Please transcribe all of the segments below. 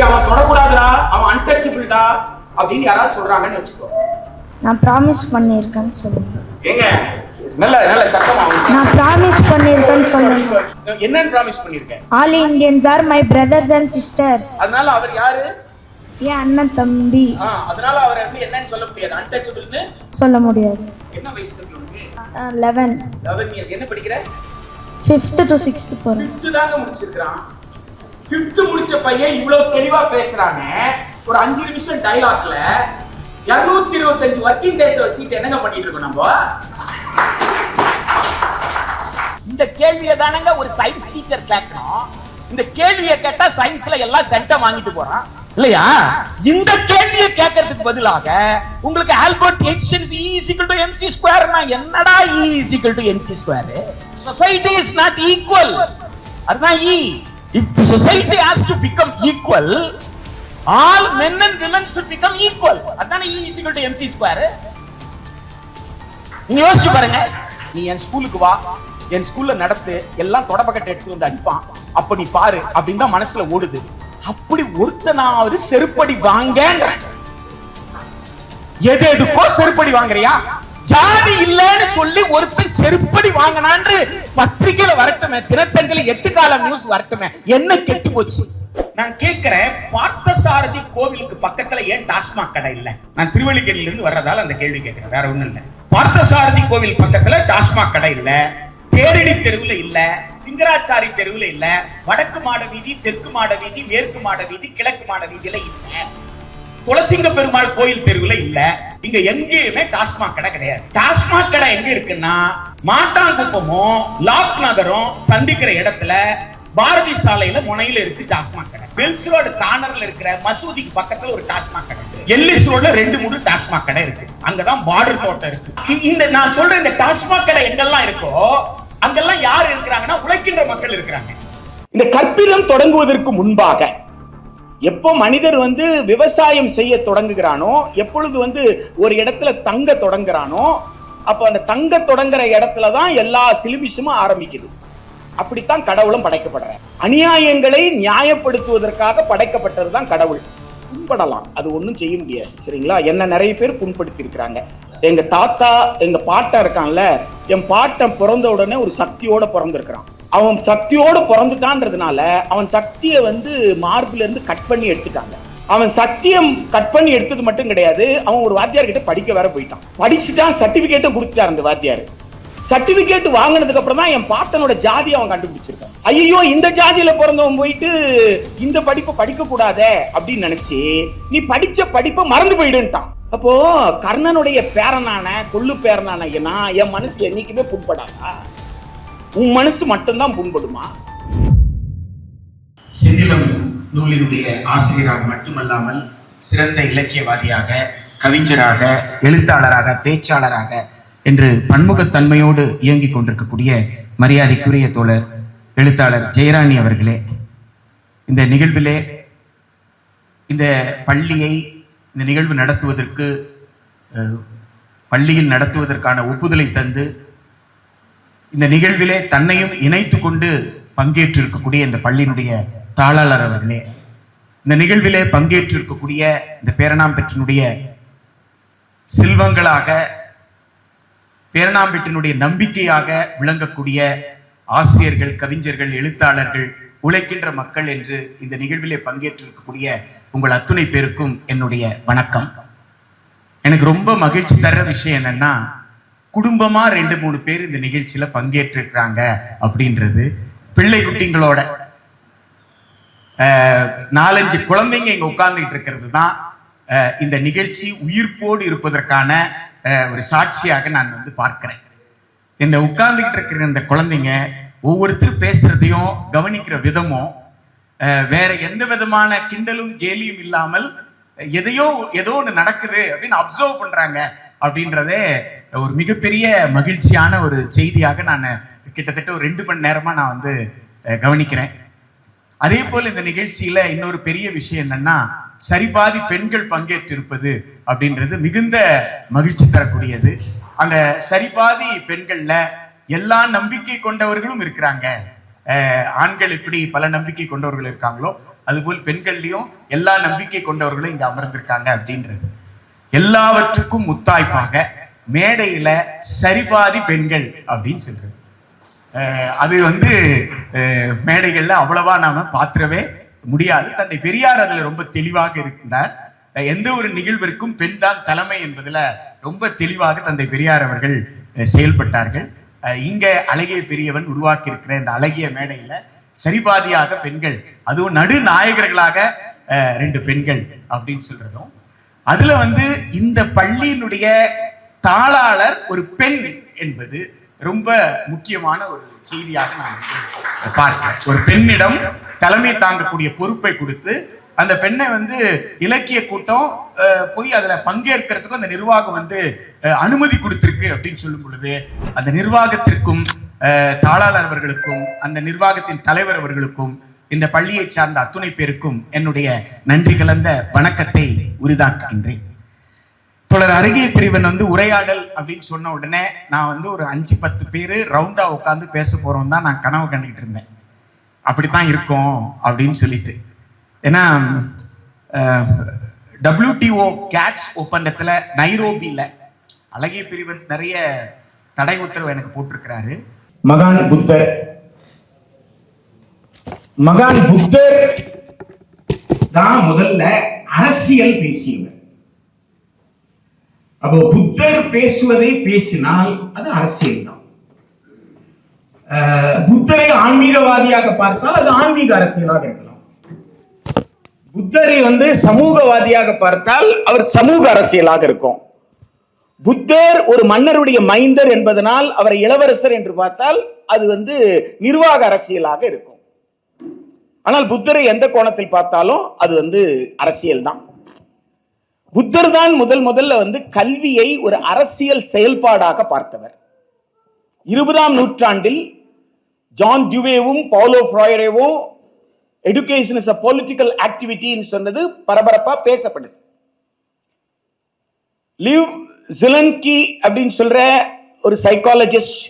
அவன் தொடக்கூடாதுடா, அவன் அன்டச்சபிள்டா அப்படின்னு யாராவது சொல்றாங்கன்னு வச்சுக்கோ. நான் ப்ராமிஸ் பண்ணியிருக்கேன்னு சொல்லுங்க. ஏங்க நல்ல நல்ல சத்தமா நான் ப்ராமிஸ் பண்ணியிருக்கேன்னு சொல்லுங்க. என்னன்னு ப்ராமிஸ் பண்ணிருக்கேன்? All Indians are my brothers and sisters. அதனால அவர் யாரு? என் அண்ணன் தம்பி. அதனால அவர் எப்படி என்னன்னு சொல்ல முடியாது, அன்டச்சபிள்னு சொல்ல முடியாது. என்ன வயசு இருக்கு உனக்கு? 11 இயர்ஸ். என்ன படிக்கிற? 5th to 6th போறேன். 5th தாங்க முடிச்சிருக்கான். 5th முடிச்ச பையன் இவ்வளவு தெளிவா பேசுறாங்க. ஒரு 5 நிமிஷம் டயலாக்ல 225 வர்க்கிங் டேஸ் வச்சுட்டு என்னங்க பண்ணிட்டு இருக்கோம் நம்ம? இந்த கேள்வியை தானங்க ஒரு சயின்ஸ் டீச்சர் கேட்கணும். இந்த கேள்வியை கேட்டா சயின்ஸ்ல எல்லாம் சென்டம் வாங்கிட்டு போறான் இல்லையா? இந்த கேள்வியை கேட்கறதுக்கு பதிலாக உங்களுக்கு ஆல்பர்ட் ஐன்ஸ்டைன் E = mc², என்னடா E = mc²? Society is not equal. அதுதான் E. If the society has to become equal, all men and women should become equal. அதானே E = mc². நீ யோசிச்சு பாருங்க. நீ என் ஸ்கூலுக்கு வா, என் ஸ்கூல்ல நடத்து, எல்லாம் தொடப்பக்கட்டை எடுத்து வந்து அடிப்பான், அப்ப நீ பாரு அப்படின்னு தான் மனசுல ஓடுது. அப்படி ஒருத்தனாவது செருப்படி வாங்கன்ற எதுக்கோ செருப்படி வாங்குறியா? ஜாதி இல்லன்னு சொல்லி ஒருத்தன் செருப்படி வாங்கினான்னு பத்திரிகையில வரட்டுமே, தினத்தந்தில 8 காலம் நியூஸ் வரட்டுமே, என்ன கெட்டு போச்சு? நான் கேட்கிறேன், பார்த்தசாரதி கோவிலுக்கு பக்கத்துல ஏன் டாஸ்மாக் கடை இல்ல? நான் திருவள்ளிக்கேணில இருந்து வர்றதால அந்த கேள்வி கேட்கிறேன், வேற ஒண்ணும் இல்ல. பார்த்தசாரதி கோவில் பக்கத்துல டாஸ்மாக் கடை இல்ல, தேரடி தெருவுல இல்ல, சிங்கராச்சாரி தெருவுல இல்ல, வடக்கு மாட வீதி, தெற்கு மாட வீதி, மேற்கு மாட வீதி, கிழக்கு மாட வீதியில இல்ல, துளசிங்க பெருமாள் கோயில் தெருவுல இல்ல. இங்க எங்கேயுமே டாஸ்மாக் கடை கிடையாது. டாஸ்மாக் கடை எங்க இருக்குன்னா மாட்டாங்குப்பமும் லாக் நகரும் சந்திக்கிற இடத்துல பாரதி சாலையில முனையில இருக்கு டாஸ்மாக் கடை. பெல்ஸ் ரோடு கார்னர்ல இருக்கிற மசூதிக்கு பக்கத்துல ஒரு டாஸ்மாக் கடை இருக்கு. எல்லிஸ் ரோட்ல 2-3 டாஸ்மாக் கடை இருக்கு. அங்கதான் பார்டர் தோட்டம் இருக்கு. இந்த நான் சொல்ற இந்த டாஸ்மாக் கடை எங்கெல்லாம் இருக்கோ அங்கெல்லாம் யார் இருக்கிறாங்கன்னா உழைக்கின்ற மக்கள் இருக்கிறாங்க. இந்த கற்பிதம் தொடங்குவதற்கு முன்பாக எப்போ மனிதர் விவசாயம் செய்ய தொடங்குகிறானோ, எப்பொழுது ஒரு இடத்துல தங்க தொடங்குறானோ, அப்ப அந்த தங்க தொடங்குற இடத்துலதான் எல்லா சிலிபிஸும் ஆரம்பிக்குது. அப்படித்தான் கடவுளும் படைக்கப்படுற. அநியாயங்களை நியாயப்படுத்துவதற்காக படைக்கப்பட்டதுதான் கடவுள். புண்படலாம், அது ஒண்ணும் செய்ய முடியாது. சரிங்களா? என்ன நிறைய பேர் புண்படுத்தி இருக்கிறாங்க. எங்க தாத்தா, எங்க பாட்டன் இருக்கான்ல, என் பாட்டன் பிறந்த உடனே ஒரு சக்தியோட பிறந்திருக்கிறான். அவன் சக்தியோட பிறந்துட்டான்றதுனால அவன் சக்தியை மார்பில இருந்து கட் பண்ணி எடுத்துட்டாங்க. அவன் சத்தியம் கட் பண்ணி எடுத்தது மட்டும் கிடையாது, அவன் ஒரு வாத்தியார் கிட்ட படிக்க வேற போயிட்டான். படிச்சுட்டான், சர்டிபிகேட்டும் கொடுத்துட்டார் அந்த வாத்தியார். சர்டிபிகேட் வாங்கினதுக்கு அப்புறம் தான் என் பாட்டனோட ஜாதி அவன் கண்டுபிடிச்சிருக்கான். ஐயோ, இந்த ஜாதியில பிறந்தவன் போயிட்டு இந்த படிப்பை படிக்க கூடாதே அப்படின்னு நினைச்சு நீ படிச்ச படிப்பை மறந்து போயிடுன்ட்டான். அப்போ கர்ணனுடைய பேரனான கொள்ளு பேரனான என் மனசு என்னைக்குமே புண்படாதா? உன் மனசு மட்டும்தான் புண்படுமா? செந்திலம் நூலினுடைய ஆசிரியராக மட்டுமல்லாமல் சிறந்த இலக்கியவாதியாக, கவிஞராக, எழுத்தாளராக, பேச்சாளராக என்று பன்முகத்தன்மையோடு இயங்கிக் கொண்டிருக்கக்கூடிய மரியாதைக்குரிய தோழர் எழுத்தாளர் ஜெயராணி அவர்களே, இந்த நிகழ்விலே இந்த பள்ளியை இந்த நிகழ்வு நடத்துவதற்கு பள்ளியில் நடத்துவதற்கான ஒப்புதலை தந்து இந்த நிகழ்விலே தன்னையும் இணைத்து கொண்டு பங்கேற்றிருக்கக்கூடிய இந்த பள்ளியினுடைய தாளாளர் அவர்களே, இந்த நிகழ்விலே பங்கேற்றிருக்கக்கூடிய இந்த பேரணாம்பேற்றினுடைய செல்வங்களாக, பேரணாம்பேற்றினுடைய நம்பிக்கையாக விளங்கக்கூடிய ஆசிரியர்கள், கவிஞர்கள், எழுத்தாளர்கள், உழைக்கின்ற மக்கள் என்று இந்த நிகழ்விலே பங்கேற்றிருக்கக்கூடிய உங்கள் அத்துணை பேருக்கும் என்னுடைய வணக்கம். எனக்கு ரொம்ப மகிழ்ச்சி தர்ற விஷயம் என்னன்னா, குடும்பமா 2-3 பேர் இந்த நிகழ்ச்சியில பங்கேற்றிருக்கிறாங்க அப்படின்றது. பிள்ளை குட்டிங்களோட 4-5 குழந்தைங்க இங்க உட்கார்ந்துகிட்டு இருக்கிறது தான் இந்த நிகழ்ச்சி உயிர்ப்போடு இருப்பதற்கான ஒரு சாட்சியாக நான் பார்க்கிறேன். இந்த உட்கார்ந்துகிட்டு இருக்கிற இந்த குழந்தைங்க ஒவ்வொருத்தரும் பேசுறதையும் கவனிக்கிற விதமும் வேற எந்த விதமான கிண்டலும் கேலியும் இல்லாமல் ஏதோ ஒன்று நடக்குது அப்படின்னு அப்சர்வ் பண்றாங்க அப்படின்றதே ஒரு மிகப்பெரிய மகிழ்ச்சியான ஒரு செய்தியாக நான் கிட்டத்தட்ட ஒரு 2 மணி நேரமா நான் கவனிக்கிறேன். அதே போல் இந்த நிகழ்ச்சியில இன்னொரு பெரிய விஷயம் என்னன்னா, சரிபாதி பெண்கள் பங்கேற்றிருப்பது அப்படின்றது மிகுந்த மகிழ்ச்சி தரக்கூடியது. அந்த சரிபாதி பெண்கள்ல எல்லா நம்பிக்கை கொண்டவர்களும் இருக்கிறாங்க, ஆண்கள் எப்படி பல நம்பிக்கை கொண்டவர்கள் இருக்காங்களோ அதுபோல் பெண்கள்லயும் எல்லா நம்பிக்கை கொண்டவர்களும் இங்க அமர்ந்திருக்காங்க அப்படின்றது. எல்லாவற்றுக்கும் முத்தாய்ப்பாக மேடையில சரிபாதி பெண்கள் அப்படின்னு சொல்றது. அது மேடைகள்ல அவ்வளவா நாம பாத்திரவே முடியாது. தந்தை பெரியார் அதுல ரொம்ப தெளிவாக இருக்கின்றார். எந்த ஒரு நிகழ்விற்கும் பெண் தான் தலைமை என்பதுல ரொம்ப தெளிவாக தந்தை பெரியார் அவர்கள் செயல்பட்டார்கள். இங்க அழகிய பெரியவன் உருவாக்கி இருக்கிற இந்த அழகிய மேடையில சரிபாதியாக பெண்கள், அதுவும் நடுநாயகர்களாக 2 பெண்கள் அப்படின்னு சொல்றதும், அதுல இந்த பள்ளியினுடைய தாளாளர் ஒரு பெண் என்பது ரொம்ப முக்கியமான ஒரு செய்தியாக நான் பார்க்கிறேன். ஒரு பெண்ணிடம் தலைமை தாங்கக்கூடிய பொறுப்பை கொடுத்து அந்த பெண்ணை இலக்கிய கூட்டம் போய் அதுல பங்கேற்கிறதுக்கும் அந்த நிர்வாகம் அனுமதி கொடுத்திருக்கு அப்படின்னு சொல்லும் பொழுது அந்த நிர்வாகத்திற்கும் தாளாளர் அவர்களுக்கும் அந்த நிர்வாகத்தின் தலைவர் அவர்களுக்கும் இந்த பள்ளியை சார்ந்த அத்துணை பேருக்கும் என்னுடைய நன்றி கலந்த வணக்கத்தை உரிதாக்குகின்றேன். தொடர் அருகே பிரிவன் உரையாடல் அப்படின்னு சொன்ன உடனே நான் ஒரு 5-10 பேர் ரவுண்டா உட்காந்து பேச போறோம் தான் நான் கனவு கண்டுகிட்டு இருந்தேன். அப்படித்தான் இருக்கும் அப்படின்னு சொல்லிட்டு. ஏன்னா WTO கேட்ஸ் ஒப்பந்தத்துல நைரோபியில அழகிய பிரிவன் நிறைய தடை உத்தரவு எனக்கு போட்டிருக்கிறாரு. மகான் புத்தர் தான் முதல்ல அரசியல் பேசியவர். அப்போ புத்தர் பேசுவதை பேசினால் அது அரசியல் தான். புத்தரை ஆன்மீகவாதியாக பார்த்தால் அது ஆன்மீக அரசியலாக இருக்கலாம். புத்தரை சமூகவாதியாக பார்த்தால் அவர் சமூக அரசியலாக இருக்கும். புத்தர் ஒரு மன்னருடைய மைந்தர் என்பதனால் அவரை இளவரசர் என்று பார்த்தால் அது நிர்வாக அரசியலாக இருக்கும். ஆனால் புத்தரை எந்த கோணத்தில் பார்த்தாலும் அது அரசியல் தான். புத்தர் தான் முதல்ல கல்வியை ஒரு அரசியல் செயல்பாடாக பார்த்தவர். 20ஆம் நூற்றாண்டில் ஜான் டியூவேவும் பவுலோ ஃப்ராயரேவும் education is a political activity சொன்னது பரபரப்பா பேசப்படுது. லிவ் ஜிலன்ஸ்கி அப்படின்னு சொல்ற ஒரு சைக்காலஜிஸ்ட்,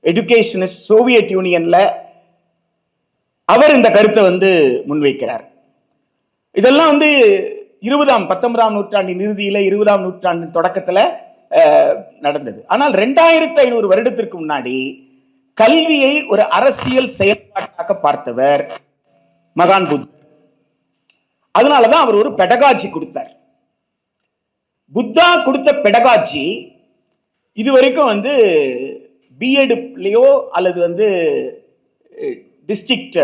எஜுகேஷனிஸ்ட், சோவியத் யூனியன்ல அவர் இந்த கருத்தை முன்வைக்கிறார். இதெல்லாம் 19ஆம் நூற்றாண்டின் இறுதியில 20ஆம் நூற்றாண்டின் தொடக்கத்துல நடந்தது. ஆனால் 2500 வருடத்திற்கு முன்னாடி கல்வியை ஒரு அரசியல் செயல்பாட்டாக பார்த்தவர் மகான் புத்தர். அதனாலதான் அவர் ஒரு பெடகாஜி கொடுத்தார். புத்தா கொடுத்த பெடகாஜி இதுவரைக்கும் பிஎட்லயோ அல்லது டிஸ்ட்ரிக்ட்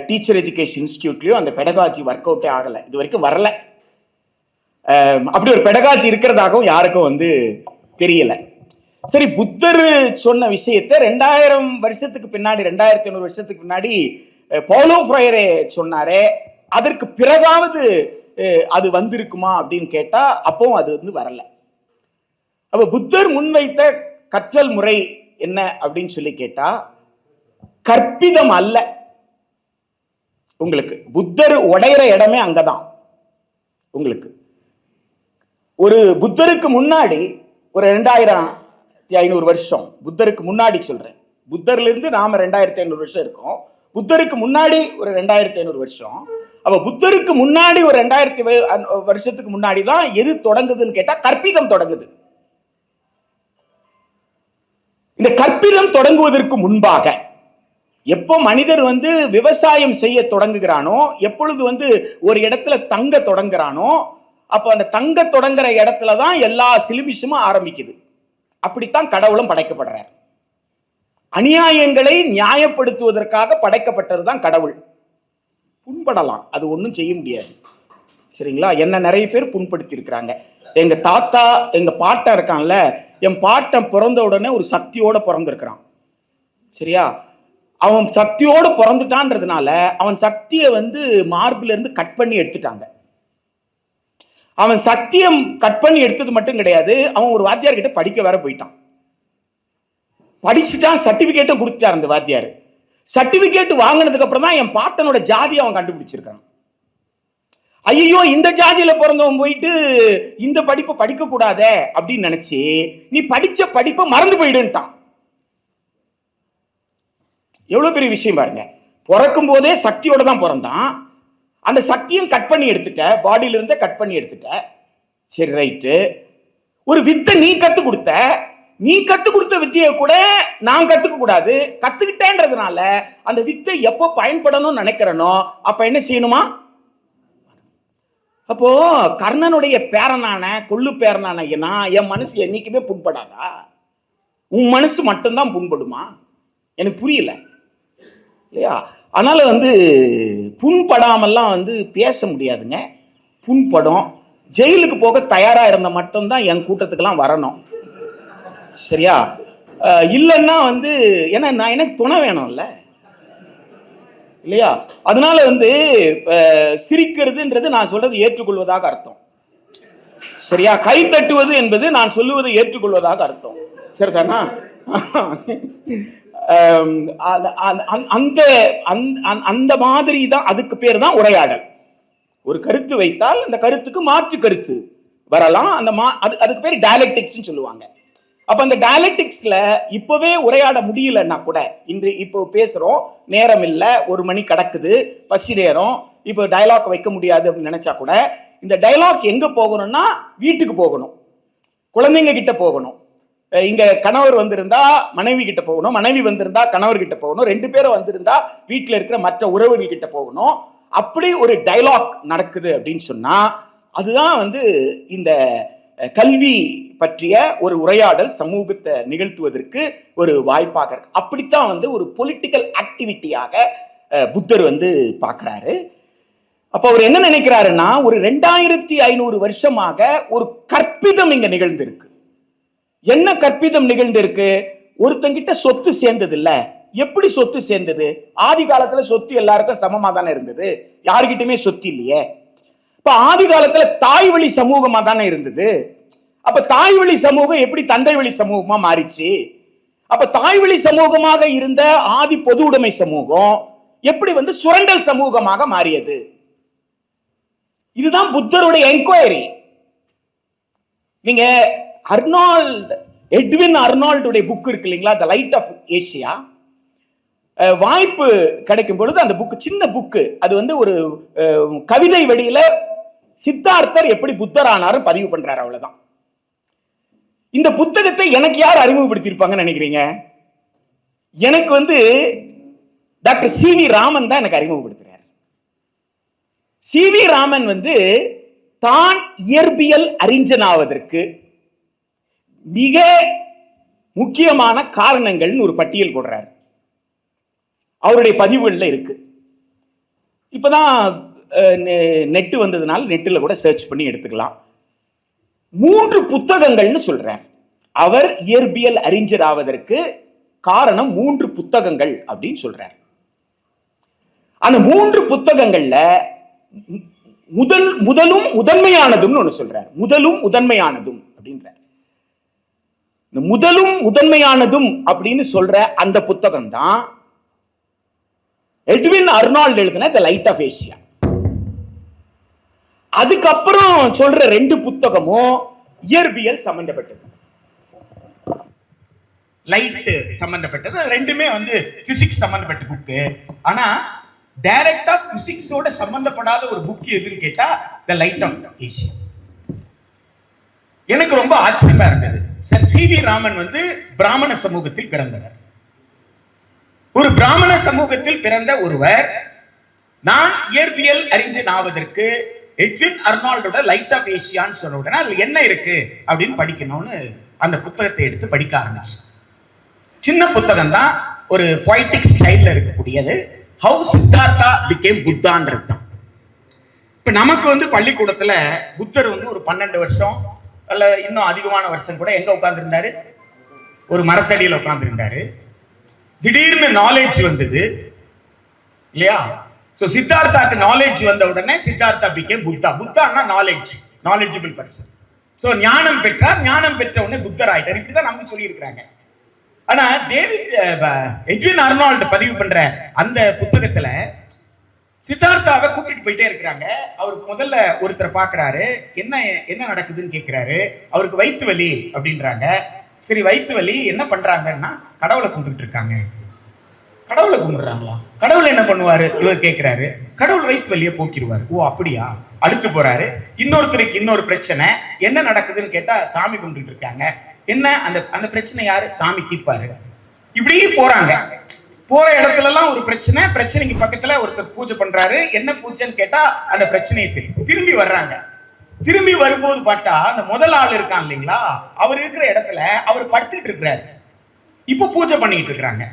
டீச்சர் எஜுகேஷன் இன்ஸ்டிடியூட்லயோ அந்த பெடகாஜி ஒர்க் அவுட்டே ஆகல, இது வரைக்கும் வரல. அப்படி ஒரு பெடகாஜி இருக்கிறதாகவும் யாருக்கும் தெரியல. சரி, புத்தர் சொன்ன விஷயத்தை 2000 வருஷத்துக்கு பின்னாடி 2500 வருஷத்துக்கு முன்னாடி பவுலோ ஃப்ரையரே சொன்னாரே, அதற்கு பிறகாவது அது வந்திருக்குமா அப்படின்னு கேட்டா அப்பவும் அது வரல. அப்ப புத்தர் முன்வைத்த கற்றல் முறை என்ன அப்படின்னு சொல்லி கேட்டா கற்பிதம் அல்ல. உங்களுக்கு புத்தர் உடையிற இடமே அங்கதான். உங்களுக்கு ஒரு புத்தருக்கு முன்னாடி ஒரு 2500 வருஷம், புத்தருக்கு முன்னாடி சொல்றேன், புத்தர்ல இருந்து நாம 2500 வருஷம் இருக்கோம். புத்தருக்கு முன்னாடி ஒரு 2500 வருஷம். அப்ப புத்தருக்கு முன்னாடி ஒரு 2000 வருஷத்துக்கு முன்னாடி தான் எது தொடங்குதுன்னு கேட்டா கற்பிதம் தொடங்குது. இந்த கற்பிதம் தொடங்குவதற்கு முன்பாக எப்போ மனிதர் விவசாயம் செய்ய தொடங்குகிறானோ, எப்பொழுது ஒரு இடத்துல தங்க தொடங்குறானோ, அப்ப அந்த தங்க தொடங்குற இடத்துலதான் எல்லா சிலிபிஸும் ஆரம்பிக்குது. அப்படித்தான் கடவுளும் படைக்கப்படுறார். அநியாயங்களை நியாயப்படுத்துவதற்காக படைக்கப்பட்டதுதான் கடவுள். புண்படலாம், அது ஒன்றும் செய்ய முடியாது. சரிங்களா? என்ன நிறைய பேர் புண்படுத்தி இருக்கிறாங்க. எங்க தாத்தா, எங்க பாட்டன் இருக்கான்ல, என் பாட்டன் பிறந்த உடனே ஒரு சக்தியோட பிறந்திருக்கிறான். சரியா? அவன் சக்தியோடு பிறந்துட்டான்றதுனால அவன் சக்தியை மார்பில இருந்து கட் பண்ணி எடுத்துட்டாங்க. அவன் சக்தியை கட் பண்ணி எடுத்தது மட்டும் கிடையாது, அவன் ஒரு வாத்தியார் கிட்ட படிக்க வேற போயிட்டான். படிச்சுட்டான், சர்டிபிகேட்டும் கொடுத்துட்டார் அந்த வாத்தியார். சர்டிபிகேட் வாங்கினதுக்கு அப்புறம் தான் என் பாட்டனோட ஜாதி அவன் கண்டுபிடிச்சிருக்கான். ஐயோ, இந்த ஜாதியில பிறந்தவன் போயிட்டு இந்த படிப்பை படிக்க கூடாத அப்படின்னு நினைச்சு நீ படிச்ச படிப்பை மறந்து போயிடுன்ட்டான். எவ்வளவு பெரிய விஷயம் பாருங்க. பிறக்கும் போதே சக்தியோட தான் பிறந்தான். அந்த சக்தியும் கட் பண்ணி எடுத்துட்ட, பாடியில இருந்தே கட் பண்ணி எடுத்துட்ட. சரி, ரைட்டு. ஒரு வித்தை நீ கத்து கொடுத்த, நீ கத்து கொடுத்த வித்தையை கூட நான் கத்துக்க கூடாது. கத்துக்கிட்டேன்றதுனால அந்த வித்தை எப்போ பயன்படணும்னு நினைக்கிறனோ அப்ப என்ன செய்யணுமா? அப்போ கர்ணனுடைய பேரனான கொள்ளு பேரனான என் மனசு என்னைக்குமே புண்படாதா? உன் மனசு மட்டும்தான் புண்படுமா? எனக்கு புரியல இல்லையா? அதனால புண்படாமல்லாம் பேச முடியாதுங்க. புண்படும். ஜெயிலுக்கு போக தயாரா இருந்த மட்டும்தான் என் கூட்டத்துக்கெல்லாம் வரணும். சரியா? இல்லைன்னா ஏன்னா எனக்கு துணை வேணும்ல இல்லையா? அதனால சிரிக்கிறதுன்றது நான் சொல்றது ஏற்றுக்கொள்வதாக அர்த்தம். சரியா? கை தட்டுவது என்பது நான் சொல்லுவதை ஏற்றுக்கொள்வதாக அர்த்தம். சரிதானா? அந்த மாதிரி தான். அதுக்கு பேர் தான் உரையாடல். ஒரு கருத்து வைத்தால் அந்த கருத்துக்கு மாற்று கருத்து வரலாம். அதுக்கு பேர் டயலெக்டிக்ஸ் சொல்லுவாங்க. அப்ப அந்த டயலெக்டிக்ஸ்ல இப்பவே உரையாட முடியலன்னா கூட, இப்போ பேசுறோம், நேரம் இல்ல, 1 மணி கிடக்குது, பசி நேரம், இப்போ டயலாக் வைக்க முடியாது அப்படின்னு நினைச்சா கூட, இந்த டயலாக் எங்க போகணும்னா வீட்டுக்கு போகணும், குழந்தைங்க கிட்ட போகணும். இங்க கணவர் வந்திருந்தா மனைவி கிட்ட போகணும், மனைவி வந்திருந்தா கணவர் கிட்ட போகணும், 2 பேரும் வந்திருந்தா வீட்டுல இருக்கிற மற்ற உறவுகள் கிட்ட போகணும். அப்படி ஒரு டயலாக் நடக்குது அப்படின்னு சொன்னா அதுதான் இந்த கல்வி பற்றிய ஒரு உரையாடல் சமூகத்தை நிகழ்த்துவதற்கு ஒரு வாய்ப்பாக இருக்கு. அப்படித்தான் ஒரு பொலிட்டிக்கல் ஆக்டிவிட்டியாக புத்தர் பார்க்கிறாரு. அப்ப அவர் என்ன நினைக்கிறாருன்னா, ஒரு 2500 வருஷமாக ஒரு கற்பிதம் இங்க நிகழ்ந்திருக்கு. என்ன கற்பிதம் நிகழ்ந்திருக்கு? ஒருத்தங்கிட்ட சொத்து சேர்ந்தது இல்ல. எப்படி சொத்து சேர்ந்தது? ஆதி காலத்துல சொத்து எல்லாருக்கும் சமமா தானே இருந்தது, யாருகிட்டயுமே சொத்து இல்லையே. இப்ப ஆதி காலத்துல தாய் வழி சமூகமா தானே இருந்தது. அப்ப தாய் வழி சமூகம் எப்படி தந்தை வழி சமூகமா மாறிச்சு? அப்ப தாய் வழி சமூகமாக இருந்த ஆதி பொது உடைமை சமூகம் எப்படி சுரண்டல் சமூகமாக மாறியது? இதுதான் புத்தருடைய என்கொயரி. நீங்க எட்வின் அர்னால்டுடைய புக் இருக்கு இல்லைங்களா, தி லைட் ஆஃப் ஏசியா. வாய்ப்பு கிடைக்கும் பொழுது அந்த புக், சின்ன புக்கு, அது ஒரு கவிதை வடியில சித்தார்த்தர் எப்படி புத்தரானாரு பதிவு பண்றாரு, அவ்வளவுதான். இந்த புத்தகத்தை எனக்கு யார் அறிமுகப்படுத்தியிருப்பாங்கன்னு நினைக்கிறீங்க? எனக்கு டாக்டர் சி.வி. ராமன் தான் எனக்கு அறிமுகப்படுத்துறாரு. சி.வி. ராமன் தான் இயற்பியல் அறிஞனாவதற்கு மிக முக்கியமான காரணங்கள்னு ஒரு பட்டியல் போடுறாரு. அவருடைய பதிவுகள்ல இருக்கு. இப்பதான் நெட் வந்ததுனால நெட்டுல கூட சர்ச் பண்ணி எடுத்துக்கலாம். 3 புத்தகங்கள்னு சொல்றார். அவர் இயற்பியல் அறிஞர் ஆவதற்கு காரணம் 3 புத்தகங்கள் அப்படின்னு சொல்றார். அந்த 3 புத்தகங்கள்ல முதலும் முதன்மையானதும் ஒண்ணு சொல்றார். முதலும் முதன்மையானதும் அப்படின்றார். இந்த முதலும் முதன்மையானதும் அப்படின்னு சொல்ற அந்த புத்தகம் தான் எட்வின் அர்னால்டு எழுதின தி லைட் ஆஃப் ஏசியா. அதுக்கப்புறம் சொல்ற 2 புத்தகமும் இயற்பியல் சம்பந்தப்பட்டது, லைட் சம்பந்தப்பட்டது. ரெண்டுமே பிசிக்ஸ் சம்பந்தப்பட்ட புக்கு. ஆனா டைரக்டா பிசிக்ஸோட சம்பந்தப்படாத ஒரு புக் எதுன்னு கேட்டா தி லைட் ஆஃப் ஏசியா. எனக்கு ரொம்ப ஆச்சரியமா இருந்தது. Sir, CV. ராமன் பிராமண சமூகத்தில் பிறந்தவர். ஒரு பிராமண சமூகத்தில் பிறந்த ஒருவர் நான் இயற்பியல் அறிஞன் ஆவதற்கு எட்வின் அர்னால்டோட லைட் ஆஃப் ஏசியான்னு சொன்ன உடனே அதுல என்ன இருக்கு அப்படின்னு படிக்கணும்னு அந்த புத்தகத்தை எடுத்து படிக்க ஆரம்பிச்சு. சின்ன புத்தகம் தான், ஒரு பொய்டிக் ஸ்டைல்ல இருக்கக்கூடியது. ஹவு சித்தார்த்தா பிகேம் புத்தான்றது தான். இப்ப நமக்கு பள்ளிக்கூடத்துல புத்தர் ஒரு 12 வருஷம் அல்ல இன்னும் அதிகமான வருஷம் கூட எங்க உட்கார்ந்து இருந்தாரு? ஒரு மரத்தடியில உட்கார்ந்து இருந்தாரு. திடீர்னு நாலேஜ் வந்தது இல்லையா? சோ சித்தார்த்தாக்கு நாலேஜ் வந்த உடனே சித்தார்த்தா பிகேம் புத்தா. புத்தான்னா நாலேஜபிள் பர்சன். சோ ஞானம் பெற்றார். ஞானம் பெற்ற உடனே புத்தர் ஆயிட்டார். இப்படிதான் நமக்கு சொல்லி இருக்கிறாங்க. ஆனா எட்வின் அர்னால்டு பதிவு பண்ற அந்த புத்தகத்துல சித்தார்த்தாவை கூப்பிட்டு போயிட்டே இருக்கிறாங்க. அவருக்கு முதல்ல ஒருத்தர் பாக்குறாரு, என்ன நடக்குதுன்னு கேட்கிறாரு. அவருக்கு வயிற்று வலி அப்படின்றாங்க. சரி, வயிற்று வலி என்ன பண்றாங்கன்னா கடவுளை கும்பிட்டு இருக்காங்க கடவுளை கும்பிடுறாங்களா? கடவுள் என்ன பண்ணுவாரு? இவர் கேட்கிறாரு. கடவுள் வயிற்று வலியை போக்கிடுவாரு. ஓ அப்படியா? அடுத்து போறாரு. இன்னொருத்தருக்கு இன்னொரு பிரச்சனை. என்ன நடக்குதுன்னு கேட்டா சாமி கும்பிட்டு இருக்காங்க. என்ன அந்த அந்த பிரச்சனை யாரு? சாமி தீர்ப்பாரு. இப்படி போறாங்க. போற இடத்துல எல்லாம் ஒரு பிரச்சனை. பிரச்சனைக்கு பக்கத்துல ஒருத்தர் பூஜை பண்றாரு. என்ன பூஜைன்னு கேட்டா அந்த பிரச்சனையை திரும்பி வர்றாங்க. திரும்பி வரும்போது பார்த்தா அந்த முதல் ஆள் இருக்கான் இல்லைங்களா, அவர் இருக்கிற இடத்துல அவர் படுத்துட்டு இருக்கிறாரு. இப்ப பூஜை பண்ணிட்டு இருக்கிறாங்க.